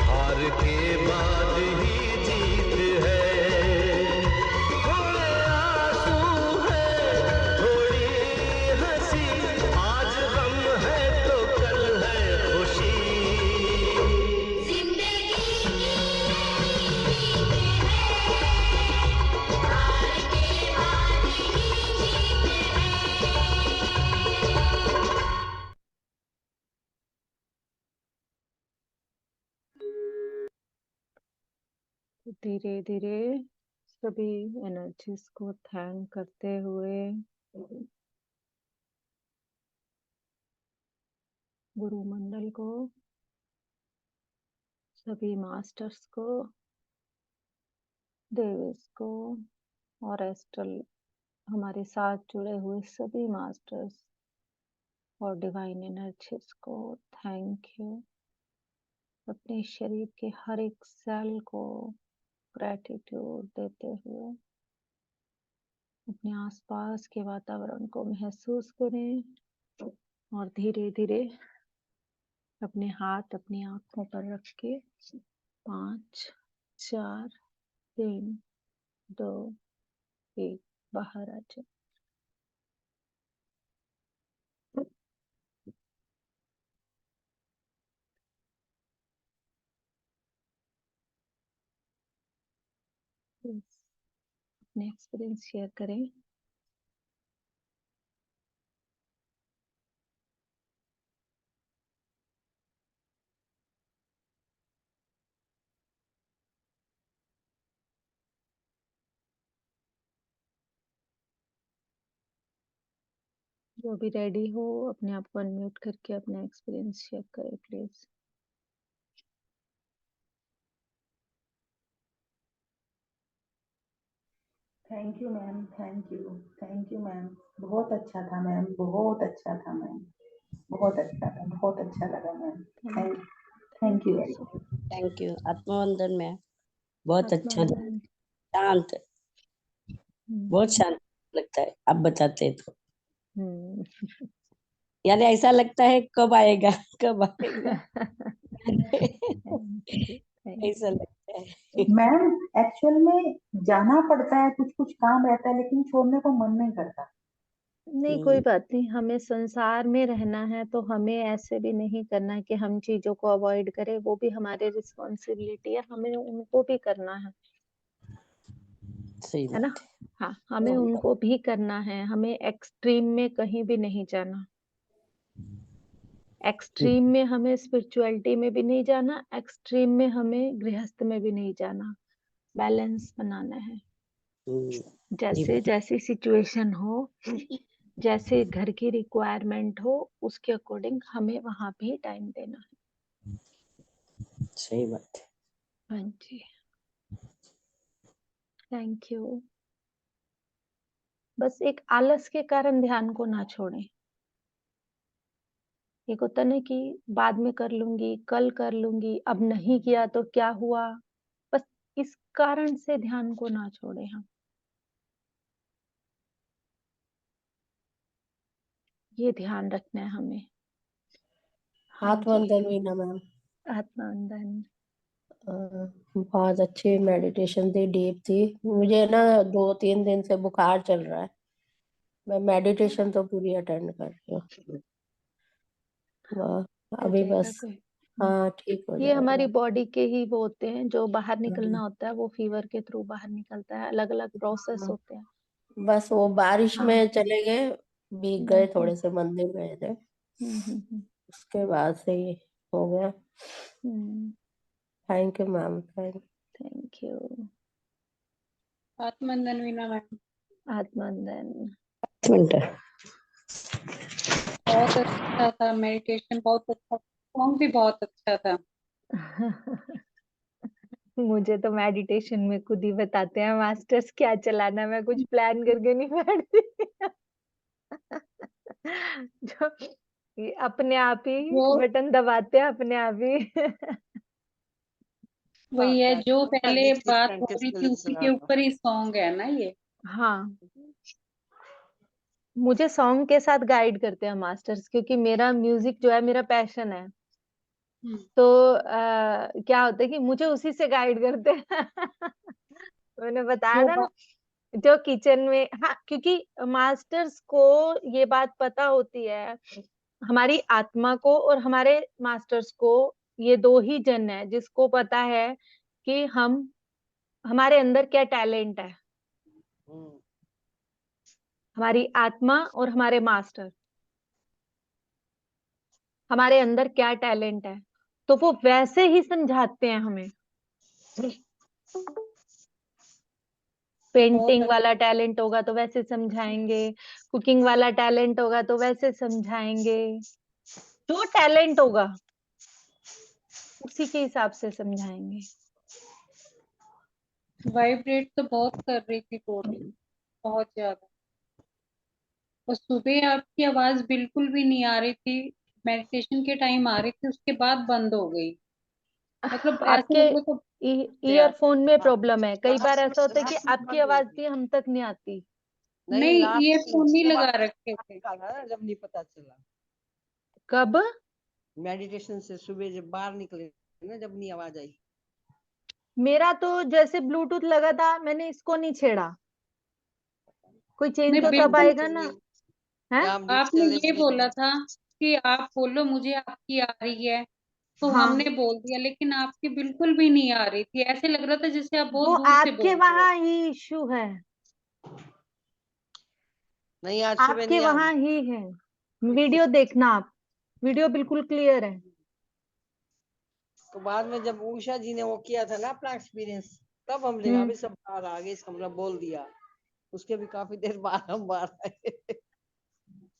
हार के बाद ही जीत है। थोड़े आंसू है, थोड़ी हंसी, आज गम है तो कल है खुशी। धीरे धीरे सभी एनर्जीज को थैंक करते हुए गुरु मंडल को, सभी मास्टर्स को, देवीस को और एस्ट्रल हमारे साथ जुड़े हुए सभी मास्टर्स और डिवाइन एनर्जीज को थैंक यू। अपने शरीर के हर एक सेल को ग्रेटिट्यूड देते हुए अपने आसपास के वातावरण को महसूस करें और धीरे धीरे अपने हाथ अपनी आंखों पर रख के 5 4 3 2 1 बाहर आ जाए। अपने एक्सपीरियंस शेयर करें। जो भी रेडी हो अपने आप को अनम्यूट करके अपना एक्सपीरियंस शेयर करें please. Thank you ma'am, thank you ma'am. बहुत अच्छा था मैम, बहुत अच्छा था मैम, बहुत अच्छा था, बहुत अच्छा लगा ma'am. Thank you very much. Thank you. आत्मवंदन में बहुत अच्छा था, आत्मवंदन। शांत, बहुत शांत लगता है आप बताते हैं तो। हम्म। यानी ऐसा लगता है कब आएगा कब आएगा ऐसा लगता है। मैम एक्चुअल में जाना पड़ता है, कुछ कुछ काम रहता है, लेकिन छोड़ने को मन नहीं करता। नहीं, कोई बात नहीं, हमें संसार में रहना है तो हमें ऐसे भी नहीं करना है कि हम चीजों को अवॉइड करें, वो भी हमारी रिस्पॉन्सिबिलिटी है, हमें उनको भी करना सही है ना। बात है। हाँ, हमें उनको भी करना है, हमें एक्सट्रीम में कहीं भी नहीं जाना। एक्सट्रीम में हमें स्पिरिचुअलिटी में भी नहीं जाना, एक्सट्रीम में हमें गृहस्थ में भी नहीं जाना, बैलेंस बनाना है। जी जैसे बात, जैसी सिचुएशन हो, जैसे घर की रिक्वायरमेंट हो, उसके अकॉर्डिंग हमें वहां भी टाइम देना है। सही बात है। हाँ जी, थैंक यू। बस एक आलस के कारण ध्यान को ना छोड़ें। एक होता ना कि बाद में कर लूंगी, कल कर लूंगी, अब नहीं किया तो क्या हुआ, बस इस कारण से ध्यान को ना छोड़ें हम। ये ध्यान रखना है हमें। हाँ हाथ जी, वंदन भी ना मैम, आत्मवंदन। बहुत अच्छी मेडिटेशन थी, डीप थी। मुझे ना 2-3 दिन से बुखार चल रहा है, मैं मेडिटेशन तो पूरी अटेंड कर रही हूँ। हो अभी जाएगा बस, कोई। हाँ ठीक हो ये हमारी जाएगा। बॉडी के ही वो होते हैं जो बाहर निकलना हाँ, होता है, वो फीवर के थ्रू बाहर निकलता है, अलग अलग प्रोसेस हाँ, होते हैं। बस वो बारिश हाँ। में चले गए, भीग हम्म गए, हम्म थोड़े से मंदिर गए थे, हम्म। उसके बाद से ये हो गया। Hmm. Thank you ma'am, thank thank you. आत्मवंदन वीना मैम, आत्मवंदन। मिनट। बहुत अच्छा था मेडिटेशन, बहुत अच्छा सॉन्ग भी बहुत अच्छा था। मुझे तो मेडिटेशन में खुद ही बताते हैं मास्टर्स क्या चलाना, मैं कुछ प्लान करके नहीं बैठती। जो ये अपने आप ही जो बटन दबाते हैं अपने आप ही। वही है, जो पहले प्रैक्टिस बात हो प्रैक्टिस रही के थी लिए उसी चला के था। ऊपर ही सॉन्ग है ना ये। हाँ, मुझे सॉन्ग के साथ गाइड करते हैं मास्टर्स, क्योंकि मेरा म्यूजिक जो है मेरा पैशन है। हम्म, तो क्या होता है कि मुझे उसी से गाइड करते हैं। मैंने बताया जो था ना, बात जो किचन में, हाँ, क्योंकि मास्टर्स को ये बात पता होती है, हमारी आत्मा को और हमारे मास्टर्स को, ये दो ही जन है जिसको पता है कि हम, हमारे अंदर क्या टैलेंट है, हमारी आत्मा और हमारे मास्टर, हमारे अंदर क्या टैलेंट है, तो वो वैसे ही समझाते हैं हमें। बहुत पेंटिंग अच्छा। वाला टैलेंट होगा तो वैसे समझाएंगे, कुकिंग वाला टैलेंट होगा तो वैसे समझाएंगे, जो टैलेंट होगा उसी के हिसाब से समझाएंगे। वाइब्रेट तो बहुत कर रही थी बॉडी, बहुत ज्यादा। और सुबह आपकी आवाज बिल्कुल भी नहीं आ रही थी, मेडिटेशन के टाइम आ रही थी, उसके बाद बंद हो गई। मतलब ऐसे आपके लग रहा था ईयरफोन में प्रॉब्लम है, कई बार लास्ट ऐसा होता है कि लास्ट में आपकी बंद आवाज होगी। भी हम तक नहीं आती। नहीं, नहीं, लास्ट में ईयरफोन नहीं जब लगा आपने रखे बाहर थे। निकाला ना, जब नहीं पता चला। कब? मेडिटेशन से सुबह जब बाहर निकले ना, जब नहीं आवाज आई। मेरा तो जैसे ब्लूटूथ लगा था, मैंने इसको नहीं छेड़ा, कोई चेंज नहीं, तो तब बिल्कुल। आएगा ना। है। या हम डीप आपने चले ये गए। बोला था कि आप बोलो मुझे आपकी आ रही है, तो हाँ, हमने बोल दिया, लेकिन आपकी बिल्कुल भी नहीं आ रही थी, ऐसे लग रहा था जैसे आप वो बहुत दूर से आपके बोल रहे हो। वहां ही इश्यू है, नहीं, आज सुबह आपके नहीं आ वहां ही है। वीडियो देखना आप, वीडियो बिल्कुल क्लियर है। तो बाद में जब उषा जी ने वो किया था ना अपना एक्सपीरियंस, तब हम देखा हम्म। अभी सब बाहर आ गए, इसका मतलब बोल दिया। उसके भी काफी देर बाद हम बाहर आए।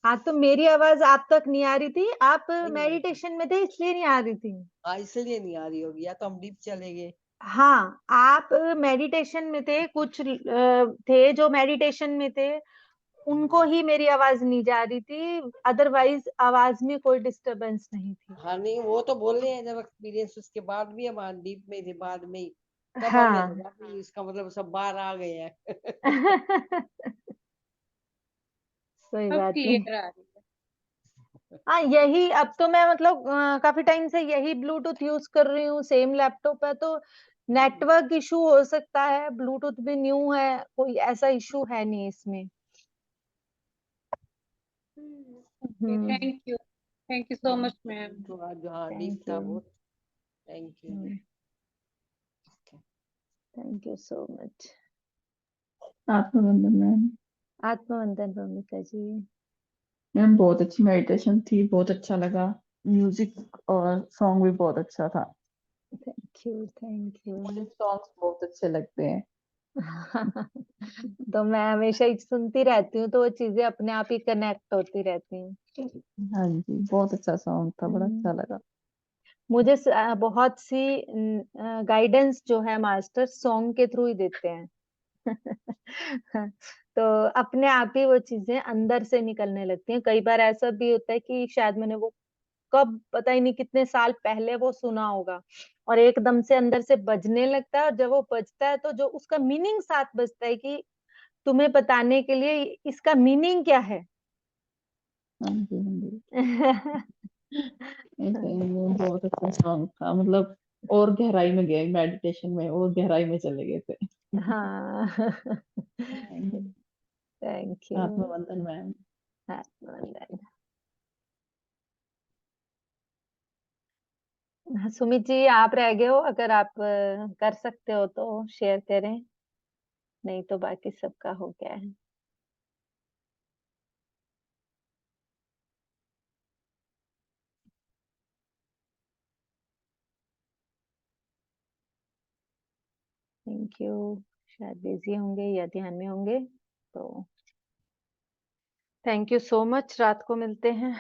हाँ, तो मेरी आवाज आप तक नहीं आ रही थी, आप नहीं आ रही थी। मेडिटेशन में थे इसलिए नहीं आ रही थी। हाँ, इसलिए नहीं आ रही होगी, या तो हम डीप चले गए। हाँ, आप मेडिटेशन में थे, कुछ थे जो मेडिटेशन में थे, उनको ही मेरी आवाज नहीं जा रही थी, अदरवाइज आवाज में कोई डिस्टरबेंस नहीं थी। हाँ नहीं, वो तो बोल रहे हैं जब एक्सपीरियंस उसके बाद भी हम डीप में थे, बाद में ही तब हमें हाँ। लगा कि इसका मतलब सब बाहर आ गए हैं। कोई अब बात नहीं। क्लियर आ रही है। हाँ, यही अब तो मैं मतलब काफी टाइम से यही ब्लूटूथ यूज कर रही हूँ, सेम लैपटॉप है, तो नेटवर्क इशू हो सकता है, ब्लूटूथ भी न्यू है, कोई ऐसा इशू है नहीं इसमें। Hmm. Thank you so much ma'am. तो आज हाँ डीप थैंक था यू। बहुत। Thank you. Thank you so much. आत्मबंधन मैम। आत्मवंदन भूमिका जी। मैम बहुत अच्छी मेडिटेशन थी, बहुत अच्छा लगा। म्यूजिक और सॉन्ग भी बहुत अच्छा था। थैंक यू, थैंक मुझे यू। सॉन्ग्स बहुत अच्छे लगते हैं। तो मैं हमेशा ही सुनती रहती हूँ, तो वो चीजें अपने आप ही कनेक्ट होती रहती हैं। हाँ जी, बहुत अच्छा सॉन्ग था, बड़ा हम्म। अच्छा लगा। मुझे बहुत सी गाइडेंस जो है मास्टर सॉन्ग के थ्रू ही देते हैं। तो अपने आप ही वो चीजें अंदर से निकलने लगती हैं। कई बार ऐसा भी होता है कि शायद मैंने वो कब पता ही नहीं कितने साल पहले वो सुना होगा, और एकदम से अंदर से बजने लगता है, और जब वो बजता है तो जो उसका मीनिंग साथ बजता है कि तुम्हें बताने के लिए इसका मीनिंग क्या है। हाँ जी, हाँ जी। ऐसे ही वो बहुत अच्छा सॉन्ग था, मतलब और गहराई में गए, मेडिटेशन में और गहराई में चले गए थे। हाँ। Thank you. Thank you. आत्मबंधन मैम। हाँ, सुमित जी आप रह गए हो, अगर आप कर सकते हो तो शेयर करें, नहीं तो बाकी सबका हो गया है। Thank you. शायद बिजी होंगे या ध्यान में होंगे, तो थैंक यू सो मच। रात को मिलते हैं।